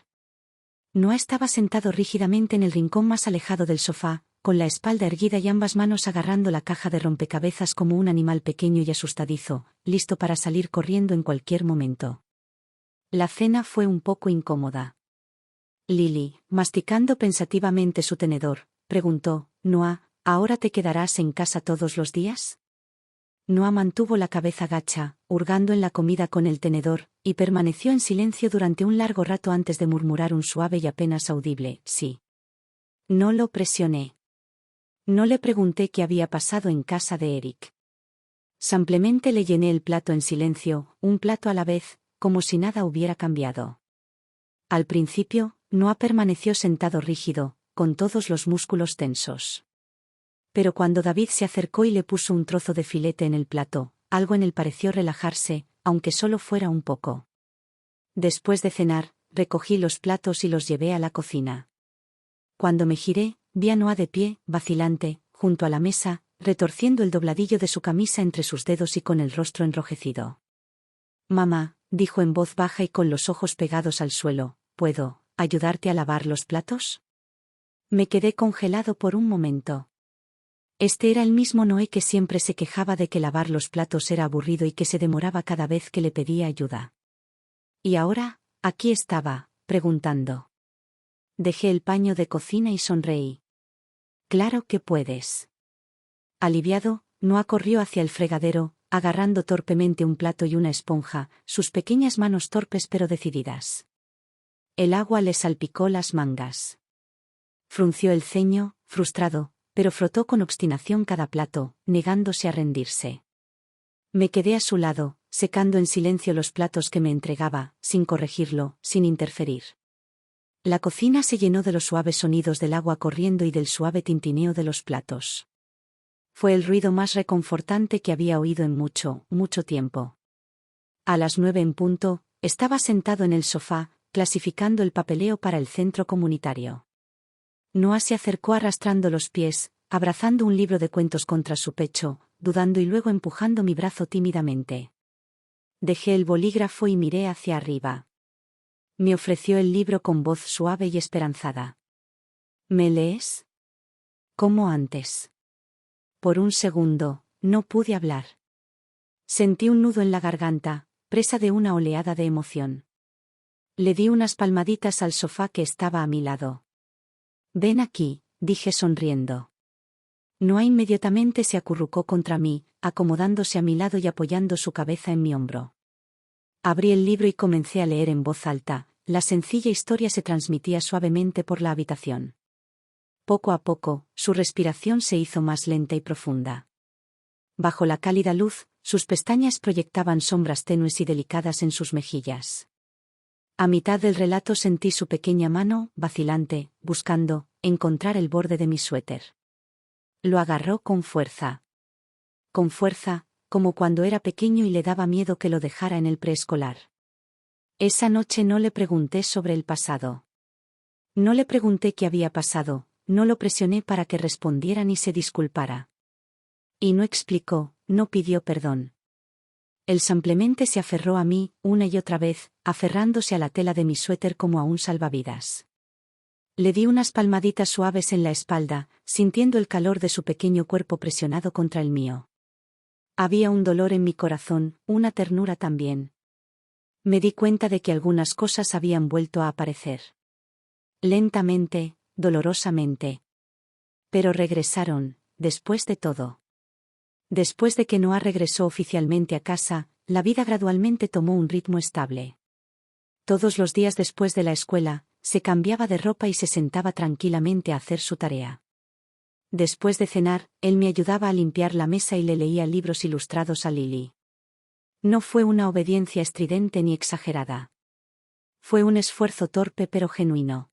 Noah estaba sentado rígidamente en el rincón más alejado del sofá, con la espalda erguida y ambas manos agarrando la caja de rompecabezas como un animal pequeño y asustadizo, listo para salir corriendo en cualquier momento. La cena fue un poco incómoda. Lily, masticando pensativamente su tenedor, preguntó, «Noah, ¿ahora te quedarás en casa todos los días?». Noah mantuvo la cabeza gacha, hurgando en la comida con el tenedor, y permaneció en silencio durante un largo rato antes de murmurar un suave y apenas audible «sí». No lo presioné. No le pregunté qué había pasado en casa de Eric. Simplemente le llené el plato en silencio, un plato a la vez, como si nada hubiera cambiado. Al principio, Noah permaneció sentado rígido, con todos los músculos tensos. Pero cuando David se acercó y le puso un trozo de filete en el plato, algo en él pareció relajarse, aunque solo fuera un poco. Después de cenar, recogí los platos y los llevé a la cocina. Cuando me giré, vi a Noah de pie, vacilante, junto a la mesa, retorciendo el dobladillo de su camisa entre sus dedos y con el rostro enrojecido. «Mamá», dijo en voz baja y con los ojos pegados al suelo, «¿puedo ayudarte a lavar los platos?». Me quedé congelado por un momento. Este era el mismo Noé que siempre se quejaba de que lavar los platos era aburrido y que se demoraba cada vez que le pedía ayuda. Y ahora, aquí estaba, preguntando. Dejé el paño de cocina y sonreí. «Claro que puedes». Aliviado, Noah corrió hacia el fregadero, agarrando torpemente un plato y una esponja, sus pequeñas manos torpes pero decididas. El agua le salpicó las mangas. Frunció el ceño, frustrado, pero frotó con obstinación cada plato, negándose a rendirse. Me quedé a su lado, secando en silencio los platos que me entregaba, sin corregirlo, sin interferir. La cocina se llenó de los suaves sonidos del agua corriendo y del suave tintineo de los platos. Fue el ruido más reconfortante que había oído en mucho, mucho tiempo. A las 9 en punto, estaba sentado en el sofá, clasificando el papeleo para el centro comunitario. Noah se acercó arrastrando los pies, abrazando un libro de cuentos contra su pecho, dudando y luego empujando mi brazo tímidamente. Dejé el bolígrafo y miré hacia arriba. Me ofreció el libro con voz suave y esperanzada. ¿Me lees? Como antes. Por un segundo, no pude hablar. Sentí un nudo en la garganta, presa de una oleada de emoción. Le di unas palmaditas al sofá que estaba a mi lado. Ven aquí, dije sonriendo. Noah inmediatamente se acurrucó contra mí, acomodándose a mi lado y apoyando su cabeza en mi hombro. Abrí el libro y comencé a leer en voz alta. La sencilla historia se transmitía suavemente por la habitación. Poco a poco, su respiración se hizo más lenta y profunda. Bajo la cálida luz, sus pestañas proyectaban sombras tenues y delicadas en sus mejillas. A mitad del relato sentí su pequeña mano, vacilante, buscando encontrar el borde de mi suéter. Lo agarró con fuerza. Con fuerza, como cuando era pequeño y le daba miedo que lo dejara en el preescolar. Esa noche no le pregunté sobre el pasado. No le pregunté qué había pasado, no lo presioné para que respondiera ni se disculpara. Y no explicó, no pidió perdón. Él simplemente se aferró a mí, una y otra vez, aferrándose a la tela de mi suéter como a un salvavidas. Le di unas palmaditas suaves en la espalda, sintiendo el calor de su pequeño cuerpo presionado contra el mío. Había un dolor en mi corazón, una ternura también. Me di cuenta de que algunas cosas habían vuelto a aparecer. Lentamente, dolorosamente. Pero regresaron, después de todo. Después de que Noah regresó oficialmente a casa, la vida gradualmente tomó un ritmo estable. Todos los días después de la escuela, se cambiaba de ropa y se sentaba tranquilamente a hacer su tarea. Después de cenar, él me ayudaba a limpiar la mesa y le leía libros ilustrados a Lily. No fue una obediencia estridente ni exagerada. Fue un esfuerzo torpe pero genuino.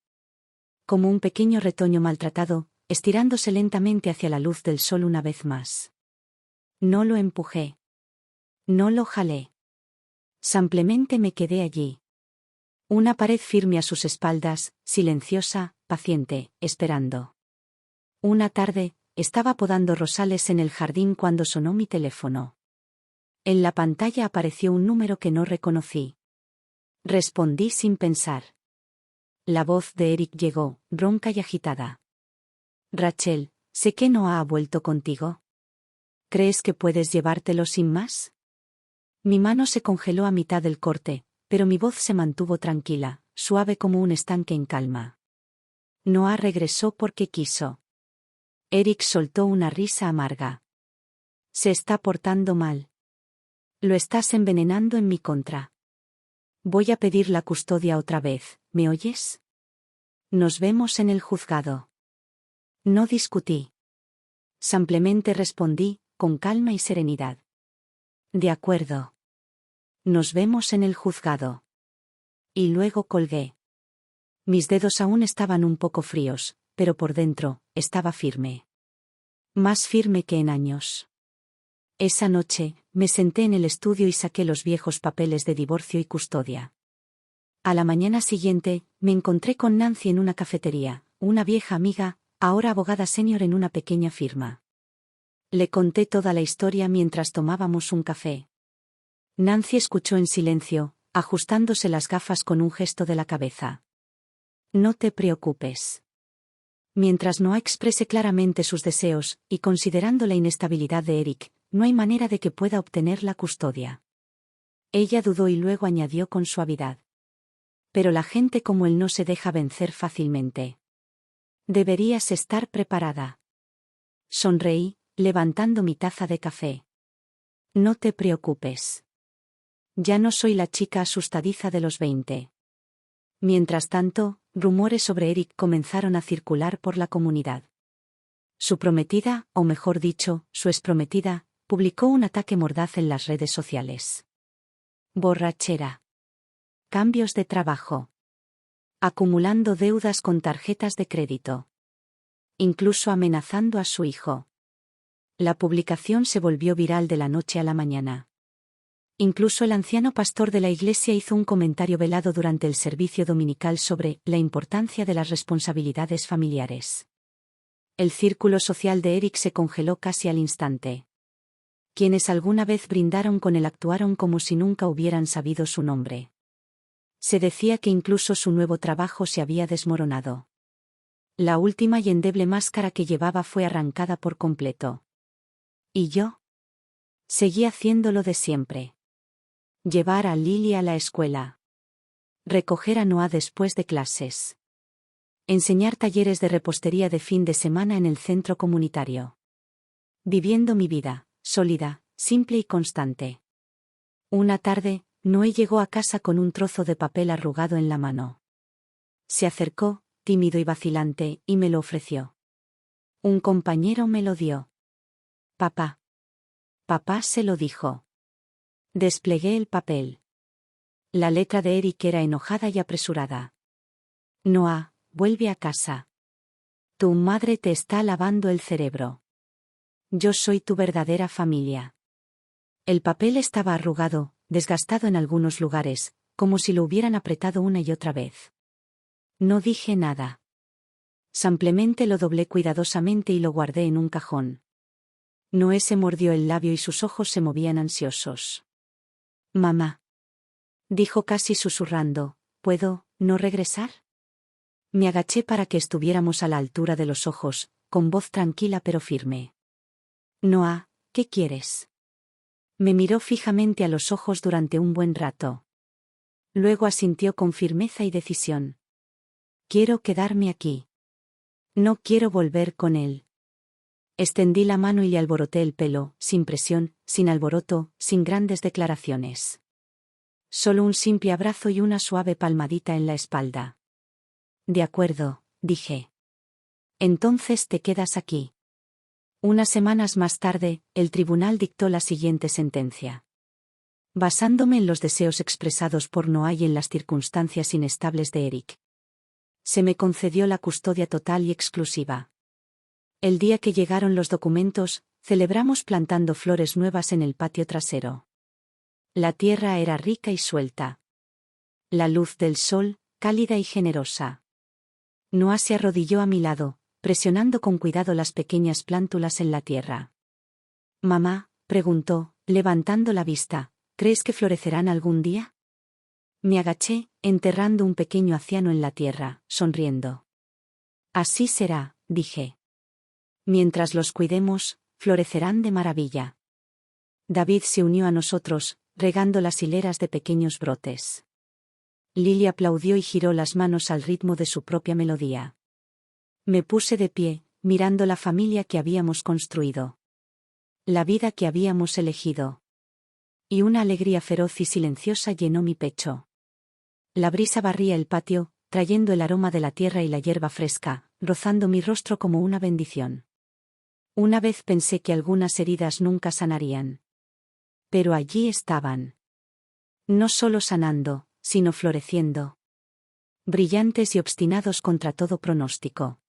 Como un pequeño retoño maltratado, estirándose lentamente hacia la luz del sol una vez más. No lo empujé. No lo jalé. Simplemente me quedé allí. Una pared firme a sus espaldas, silenciosa, paciente, esperando. Una tarde, estaba podando rosales en el jardín cuando sonó mi teléfono. En la pantalla apareció un número que no reconocí. Respondí sin pensar. La voz de Eric llegó, ronca y agitada. Rachel, sé que no ha vuelto contigo. ¿Crees que puedes llevártelo sin más? Mi mano se congeló a mitad del corte, pero mi voz se mantuvo tranquila, suave como un estanque en calma. Noah regresó porque quiso. Eric soltó una risa amarga. Se está portando mal. Lo estás envenenando en mi contra. Voy a pedir la custodia otra vez, ¿me oyes? Nos vemos en el juzgado. No discutí. Simplemente respondí, con calma y serenidad. De acuerdo. Nos vemos en el juzgado. Y luego colgué. Mis dedos aún estaban un poco fríos, pero por dentro, estaba firme. Más firme que en años. Esa noche, me senté en el estudio y saqué los viejos papeles de divorcio y custodia. A la mañana siguiente, me encontré con Nancy en una cafetería, una vieja amiga, ahora abogada senior en una pequeña firma. Le conté toda la historia mientras tomábamos un café. Nancy escuchó en silencio, ajustándose las gafas con un gesto de la cabeza. No te preocupes. Mientras no exprese claramente sus deseos, y considerando la inestabilidad de Eric, no hay manera de que pueda obtener la custodia. Ella dudó y luego añadió con suavidad. Pero la gente como él no se deja vencer fácilmente. Deberías estar preparada. Sonreí, levantando mi taza de café. No te preocupes. Ya no soy la chica asustadiza de los 20. Mientras tanto, rumores sobre Eric comenzaron a circular por la comunidad. Su prometida, o mejor dicho, su exprometida, publicó un ataque mordaz en las redes sociales. Borrachera. Cambios de trabajo. acumulando deudas con tarjetas de crédito, incluso amenazando a su hijo. La publicación se volvió viral de la noche a la mañana. Incluso el anciano pastor de la iglesia hizo un comentario velado durante el servicio dominical sobre la importancia de las responsabilidades familiares. El círculo social de Eric se congeló casi al instante. Quienes alguna vez brindaron con él actuaron como si nunca hubieran sabido su nombre. Se decía que incluso su nuevo trabajo se había desmoronado. La última y endeble máscara que llevaba fue arrancada por completo. ¿Y yo? Seguí haciendo lo de siempre. Llevar a Lily a la escuela. Recoger a Noah después de clases. Enseñar talleres de repostería de fin de semana en el centro comunitario. Viviendo mi vida, sólida, simple y constante. Una tarde, Noé llegó a casa con un trozo de papel arrugado en la mano. Se acercó, tímido y vacilante, y me lo ofreció. Un compañero me lo dio. Papá. Papá se lo dijo. Desplegué el papel. La letra de Eric era enojada y apresurada. Noah, vuelve a casa. Tu madre te está lavando el cerebro. Yo soy tu verdadera familia. El papel estaba arrugado, desgastado en algunos lugares, como si lo hubieran apretado una y otra vez. No dije nada. Simplemente lo doblé cuidadosamente y lo guardé en un cajón. Noé se mordió el labio y sus ojos se movían ansiosos. Mamá. Dijo casi susurrando, ¿puedo no regresar? Me agaché para que estuviéramos a la altura de los ojos, con voz tranquila pero firme. Noah, ¿qué quieres? Me miró fijamente a los ojos durante un buen rato. Luego asintió con firmeza y decisión. Quiero quedarme aquí. No quiero volver con él. Extendí la mano y le alboroté el pelo, sin presión, sin alboroto, sin grandes declaraciones. Solo un simple abrazo y una suave palmadita en la espalda. De acuerdo, dije. Entonces te quedas aquí. Unas semanas más tarde, el tribunal dictó la siguiente sentencia. Basándome en los deseos expresados por Noah y en las circunstancias inestables de Eric, se me concedió la custodia total y exclusiva. El día que llegaron los documentos, celebramos plantando flores nuevas en el patio trasero. La tierra era rica y suelta. La luz del sol, cálida y generosa. Noah se arrodilló a mi lado, presionando con cuidado las pequeñas plántulas en la tierra. Mamá, preguntó, levantando la vista, ¿crees que florecerán algún día? Me agaché, enterrando un pequeño aciano en la tierra, sonriendo. Así será, dije. Mientras los cuidemos, florecerán de maravilla. David se unió a nosotros, regando las hileras de pequeños brotes. Lily aplaudió y giró las manos al ritmo de su propia melodía. Me puse de pie, mirando la familia que habíamos construido. La vida que habíamos elegido. Y una alegría feroz y silenciosa llenó mi pecho. La brisa barría el patio, trayendo el aroma de la tierra y la hierba fresca, rozando mi rostro como una bendición. Una vez pensé que algunas heridas nunca sanarían. Pero allí estaban. No solo sanando, sino floreciendo. Brillantes y obstinados contra todo pronóstico.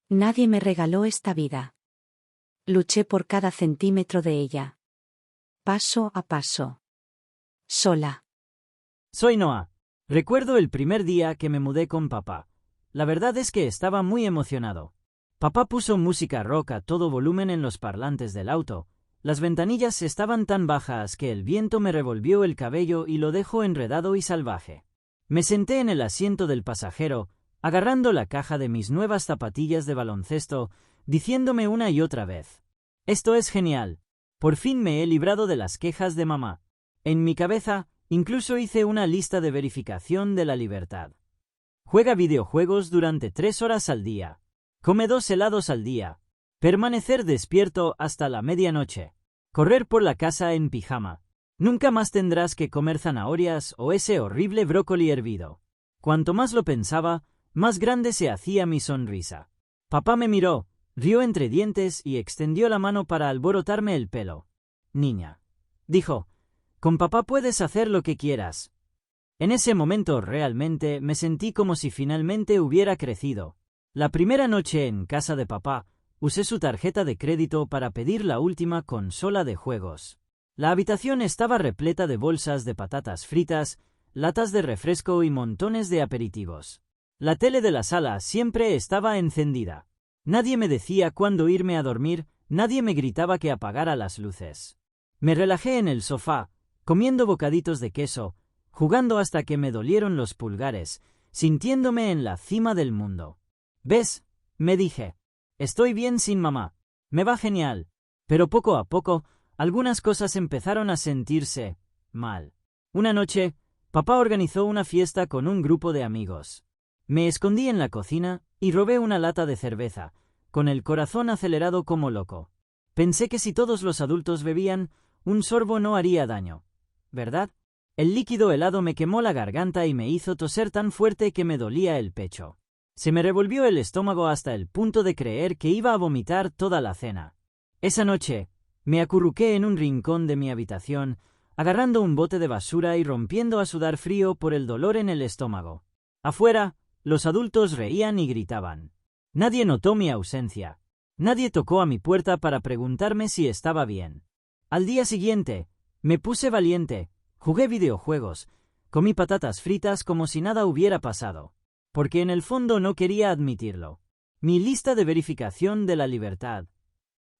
Nadie me regaló esta vida. Luché por cada centímetro de ella. Paso a paso. Sola. Soy Noah. Recuerdo el primer día que me mudé con papá. La verdad es que estaba muy emocionado. Papá puso música rock a todo volumen en los parlantes del auto. Las ventanillas estaban tan bajas que el viento me revolvió el cabello y lo dejó enredado y salvaje. Me senté en el asiento del pasajero, agarrando la caja de mis nuevas zapatillas de baloncesto, diciéndome una y otra vez: «Esto es genial. Por fin me he librado de las quejas de mamá». En mi cabeza, incluso hice una lista de verificación de la libertad. Juega videojuegos durante 3 horas al día. Come 2 helados al día. Permanecer despierto hasta la medianoche. Correr por la casa en pijama. Nunca más tendrás que comer zanahorias o ese horrible brócoli hervido. Cuanto más lo pensaba, más grande se hacía mi sonrisa. Papá me miró, rió entre dientes y extendió la mano para alborotarme el pelo. «Niña», dijo, «con papá puedes hacer lo que quieras». En ese momento realmente me sentí como si finalmente hubiera crecido. La primera noche en casa de papá, usé su tarjeta de crédito para pedir la última consola de juegos. La habitación estaba repleta de bolsas de patatas fritas, latas de refresco y montones de aperitivos. La tele de la sala siempre estaba encendida. Nadie me decía cuándo irme a dormir, nadie me gritaba que apagara las luces. Me relajé en el sofá, comiendo bocaditos de queso, jugando hasta que me dolieron los pulgares, sintiéndome en la cima del mundo. ¿Ves?, me dije. Estoy bien sin mamá. Me va genial. Pero poco a poco, algunas cosas empezaron a sentirse mal. Una noche, papá organizó una fiesta con un grupo de amigos. Me escondí en la cocina y robé una lata de cerveza, con el corazón acelerado como loco. Pensé que si todos los adultos bebían, un sorbo no haría daño. ¿Verdad? El líquido helado me quemó la garganta y me hizo toser tan fuerte que me dolía el pecho. Se me revolvió el estómago hasta el punto de creer que iba a vomitar toda la cena. Esa noche, me acurruqué en un rincón de mi habitación, agarrando un bote de basura y rompiendo a sudar frío por el dolor en el estómago. Afuera, los adultos reían y gritaban. Nadie notó mi ausencia. Nadie tocó a mi puerta para preguntarme si estaba bien. Al día siguiente, me puse valiente, jugué videojuegos, comí patatas fritas como si nada hubiera pasado. Porque en el fondo no quería admitirlo. Mi lista de verificación de la libertad.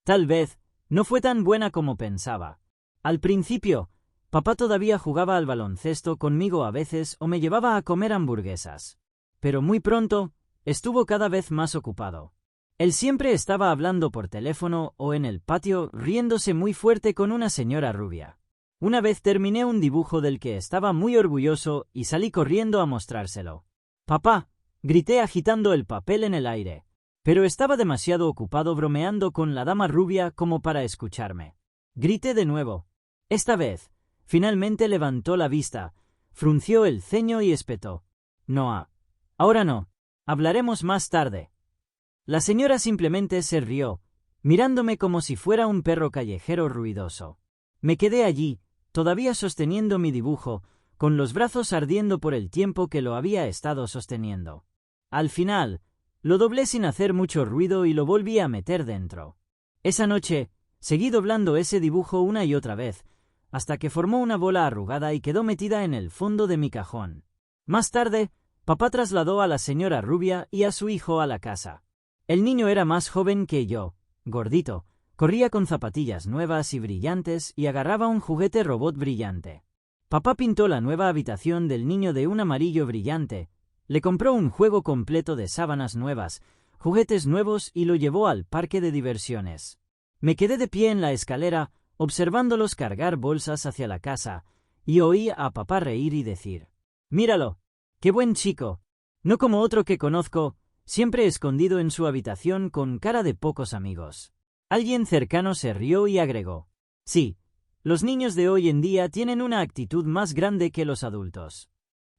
Tal vez, no fue tan buena como pensaba. Al principio, papá todavía jugaba al baloncesto conmigo a veces o me llevaba a comer hamburguesas. Pero muy pronto, estuvo cada vez más ocupado. Él siempre estaba hablando por teléfono o en el patio riéndose muy fuerte con una señora rubia. Una vez terminé un dibujo del que estaba muy orgulloso y salí corriendo a mostrárselo. «Papá», grité agitando el papel en el aire, pero estaba demasiado ocupado bromeando con la dama rubia como para escucharme. Grité de nuevo. Esta vez, finalmente levantó la vista, frunció el ceño y espetó. «Noah, ahora no. Hablaremos más tarde». La señora simplemente se rió, mirándome como si fuera un perro callejero ruidoso. Me quedé allí, todavía sosteniendo mi dibujo, con los brazos ardiendo por el tiempo que lo había estado sosteniendo. Al final, lo doblé sin hacer mucho ruido y lo volví a meter dentro. Esa noche, seguí doblando ese dibujo una y otra vez, hasta que formó una bola arrugada y quedó metida en el fondo de mi cajón. Más tarde, papá trasladó a la señora rubia y a su hijo a la casa. El niño era más joven que yo, gordito, corría con zapatillas nuevas y brillantes y agarraba un juguete robot brillante. Papá pintó la nueva habitación del niño de un amarillo brillante, le compró un juego completo de sábanas nuevas, juguetes nuevos y lo llevó al parque de diversiones. Me quedé de pie en la escalera, observándolos cargar bolsas hacia la casa, y oí a papá reír y decir: «Míralo, qué buen chico, no como otro que conozco, siempre escondido en su habitación con cara de pocos amigos». Alguien cercano se rió y agregó: «Sí. Los niños de hoy en día tienen una actitud más grande que los adultos».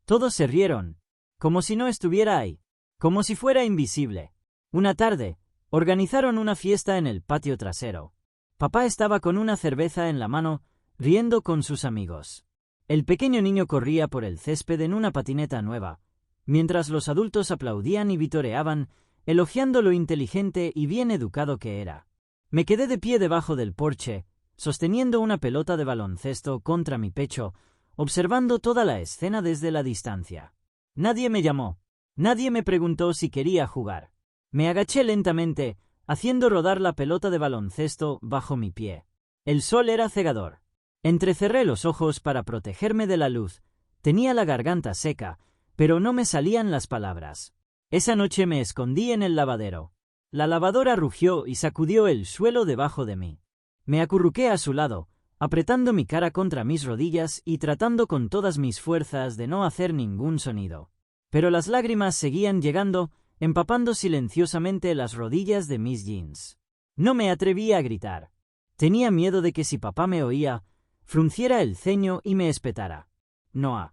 Todos se rieron, como si no estuviera ahí, como si fuera invisible. Una tarde, organizaron una fiesta en el patio trasero. Papá estaba con una cerveza en la mano, riendo con sus amigos. El pequeño niño corría por el césped en una patineta nueva, mientras los adultos aplaudían y vitoreaban, elogiando lo inteligente y bien educado que era. Me quedé de pie debajo del porche, sosteniendo una pelota de baloncesto contra mi pecho, observando toda la escena desde la distancia. Nadie me llamó. Nadie me preguntó si quería jugar. Me agaché lentamente, haciendo rodar la pelota de baloncesto bajo mi pie. El sol era cegador. Entrecerré los ojos para protegerme de la luz. Tenía la garganta seca, pero no me salían las palabras. Esa noche me escondí en el lavadero. La lavadora rugió y sacudió el suelo debajo de mí. Me acurruqué a su lado, apretando mi cara contra mis rodillas y tratando con todas mis fuerzas de no hacer ningún sonido. Pero las lágrimas seguían llegando, empapando silenciosamente las rodillas de mis jeans. No me atreví a gritar. Tenía miedo de que si papá me oía, frunciera el ceño y me espetara. «Noah,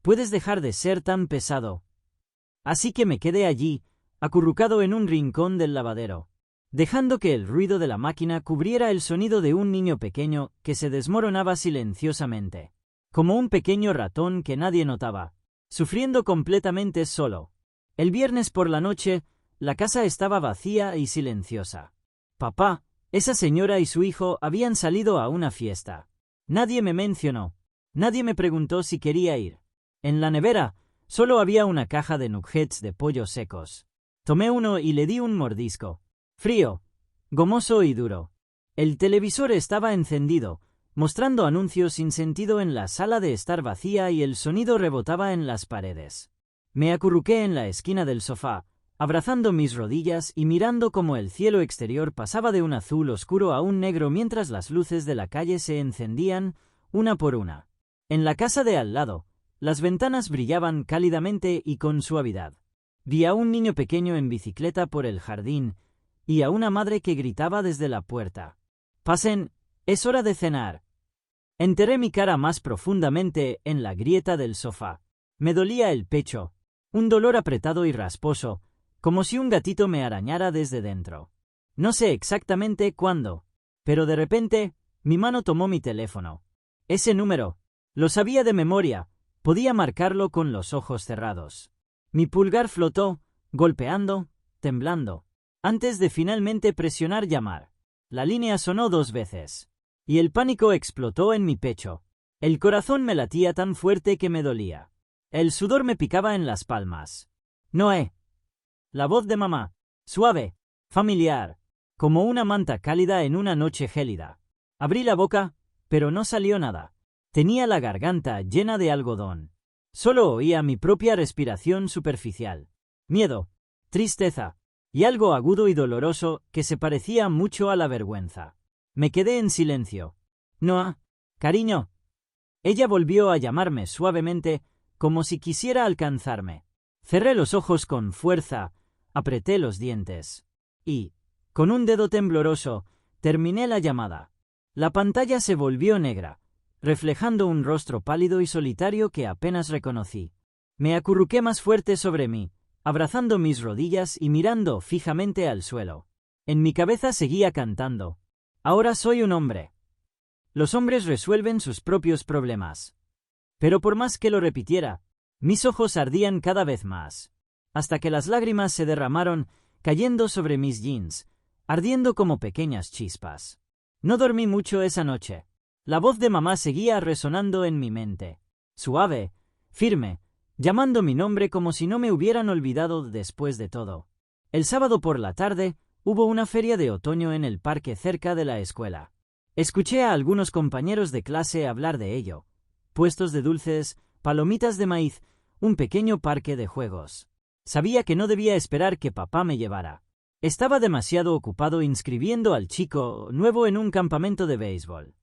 puedes dejar de ser tan pesado». Así que me quedé allí, acurrucado en un rincón del lavadero, dejando que el ruido de la máquina cubriera el sonido de un niño pequeño que se desmoronaba silenciosamente. como un pequeño ratón que nadie notaba, sufriendo completamente solo. El viernes por la noche, la casa estaba vacía y silenciosa. Papá, esa señora y su hijo habían salido a una fiesta. Nadie me mencionó. Nadie me preguntó si quería ir. En la nevera, solo había una caja de nuggets de pollo secos. Tomé uno y le di un mordisco. Frío, gomoso y duro. El televisor estaba encendido, mostrando anuncios sin sentido en la sala de estar vacía y el sonido rebotaba en las paredes. Me acurruqué en la esquina del sofá, abrazando mis rodillas y mirando cómo el cielo exterior pasaba de un azul oscuro a un negro mientras las luces de la calle se encendían, una por una. En la casa de al lado, las ventanas brillaban cálidamente y con suavidad. Vi a un niño pequeño en bicicleta por el jardín y a una madre que gritaba desde la puerta. «Pasen, es hora de cenar». Enterré mi cara más profundamente en la grieta del sofá. Me dolía el pecho, un dolor apretado y rasposo, como si un gatito me arañara desde dentro. No sé exactamente cuándo, pero de repente, mi mano tomó mi teléfono. Ese número, lo sabía de memoria, podía marcarlo con los ojos cerrados. Mi pulgar flotó, golpeando, temblando, antes de finalmente presionar llamar. La línea sonó 2 veces, y el pánico explotó en mi pecho. El corazón me latía tan fuerte que me dolía. El sudor me picaba en las palmas. «Noé». La voz de mamá, suave, familiar, como una manta cálida en una noche gélida. Abrí la boca, pero no salió nada. Tenía la garganta llena de algodón. Solo oía mi propia respiración superficial. Miedo, tristeza, y algo agudo y doloroso que se parecía mucho a la vergüenza. Me quedé en silencio. «Noah, cariño». Ella volvió a llamarme suavemente, como si quisiera alcanzarme. Cerré los ojos con fuerza, apreté los dientes. Y, con un dedo tembloroso, terminé la llamada. La pantalla se volvió negra, reflejando un rostro pálido y solitario que apenas reconocí. Me acurruqué más fuerte sobre mí, abrazando mis rodillas y mirando fijamente al suelo. En mi cabeza seguía cantando. «Ahora soy un hombre». Los hombres resuelven sus propios problemas. Pero por más que lo repitiera, mis ojos ardían cada vez más, hasta que las lágrimas se derramaron, cayendo sobre mis jeans, ardiendo como pequeñas chispas. No dormí mucho esa noche. La voz de mamá seguía resonando en mi mente, suave, firme, llamando mi nombre como si no me hubieran olvidado después de todo. El sábado por la tarde, hubo una feria de otoño en el parque cerca de la escuela. Escuché a algunos compañeros de clase hablar de ello. Puestos de dulces, palomitas de maíz, un pequeño parque de juegos. Sabía que no debía esperar que papá me llevara. Estaba demasiado ocupado inscribiendo al chico nuevo en un campamento de béisbol.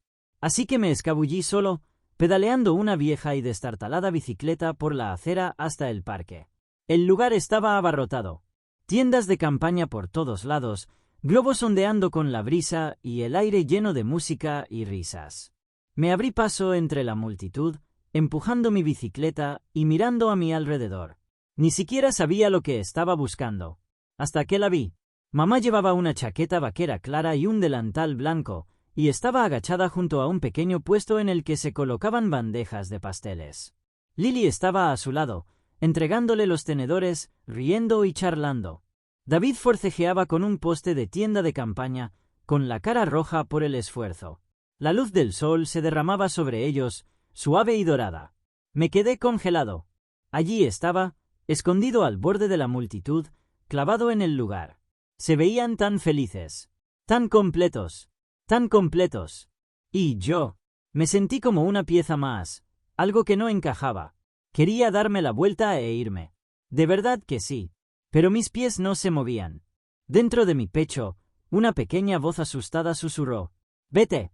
Así que me escabullí solo, pedaleando una vieja y destartalada bicicleta por la acera hasta el parque. El lugar estaba abarrotado. Tiendas de campaña por todos lados, globos ondeando con la brisa y el aire lleno de música y risas. Me abrí paso entre la multitud, empujando mi bicicleta y mirando a mi alrededor. Ni siquiera sabía lo que estaba buscando, hasta que la vi. Mamá llevaba una chaqueta vaquera clara y un delantal blanco, y estaba agachada junto a un pequeño puesto en el que se colocaban bandejas de pasteles. Lily estaba a su lado, entregándole los tenedores, riendo y charlando. David forcejeaba con un poste de tienda de campaña, con la cara roja por el esfuerzo. La luz del sol se derramaba sobre ellos, suave y dorada. Me quedé congelado. Allí estaba, escondido al borde de la multitud, clavado en el lugar. Se veían tan felices, tan completos, tan completos. Y yo, me sentí como una pieza más, algo que no encajaba. Quería darme la vuelta e irme. De verdad que sí. Pero mis pies no se movían. Dentro de mi pecho, una pequeña voz asustada susurró: «Vete.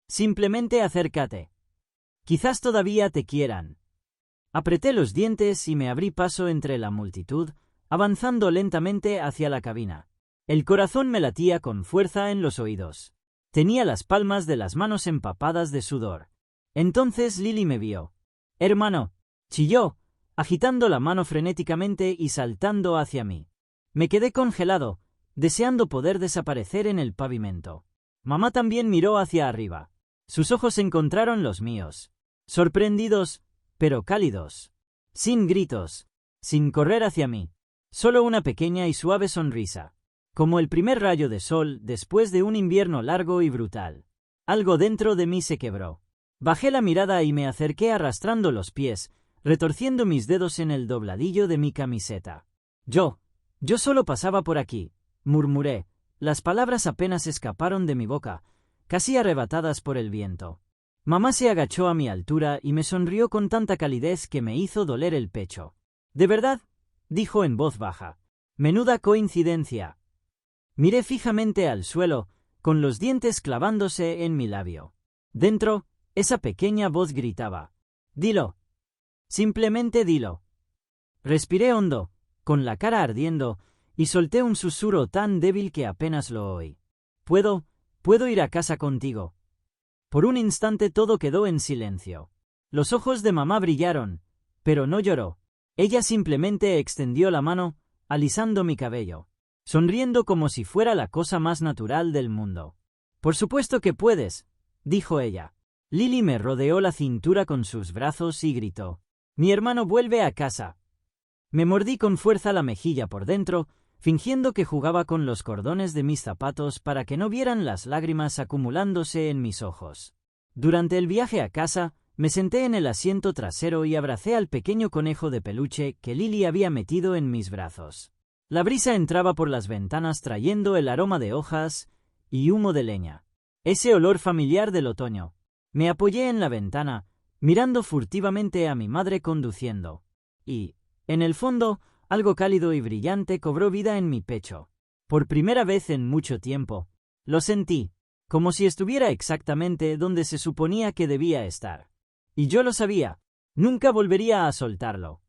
Simplemente acércate. Quizás todavía te quieran». Apreté los dientes y me abrí paso entre la multitud, avanzando lentamente hacia la cabina. El corazón me latía con fuerza en los oídos. Tenía las palmas de las manos empapadas de sudor. Entonces Lily me vio. «Hermano», chilló, agitando la mano frenéticamente y saltando hacia mí. Me quedé congelado, deseando poder desaparecer en el pavimento. Mamá también miró hacia arriba. Sus ojos encontraron los míos. sorprendidos, pero cálidos. Sin gritos, sin correr hacia mí. Solo una pequeña y suave sonrisa. Como el primer rayo de sol después de un invierno largo y brutal. Algo dentro de mí se quebró. Bajé la mirada y me acerqué arrastrando los pies, retorciendo mis dedos en el dobladillo de mi camiseta. Yo solo pasaba por aquí, murmuré. Las palabras apenas escaparon de mi boca, casi arrebatadas por el viento. Mamá se agachó a mi altura y me sonrió con tanta calidez que me hizo doler el pecho. ¿De verdad?, dijo en voz baja. Menuda coincidencia. Miré fijamente al suelo, con los dientes clavándose en mi labio. Dentro, esa pequeña voz gritaba: «Dilo. Simplemente dilo». Respiré hondo, con la cara ardiendo, y solté un susurro tan débil que apenas lo oí. «¿Puedo ir a casa contigo?» Por un instante todo quedó en silencio. Los ojos de mamá brillaron, pero no lloró. Ella simplemente extendió la mano, alisando mi cabello, sonriendo como si fuera la cosa más natural del mundo. «Por supuesto que puedes», dijo ella. Lily me rodeó la cintura con sus brazos y gritó: «Mi hermano vuelve a casa». Me mordí con fuerza la mejilla por dentro, fingiendo que jugaba con los cordones de mis zapatos para que no vieran las lágrimas acumulándose en mis ojos. Durante el viaje a casa, me senté en el asiento trasero y abracé al pequeño conejo de peluche que Lily había metido en mis brazos. La brisa entraba por las ventanas trayendo el aroma de hojas y humo de leña. Ese olor familiar del otoño. Me apoyé en la ventana, mirando furtivamente a mi madre conduciendo. Y, en el fondo, algo cálido y brillante cobró vida en mi pecho. Por primera vez en mucho tiempo. Lo sentí, como si estuviera exactamente donde se suponía que debía estar. Y yo lo sabía. Nunca volvería a soltarlo.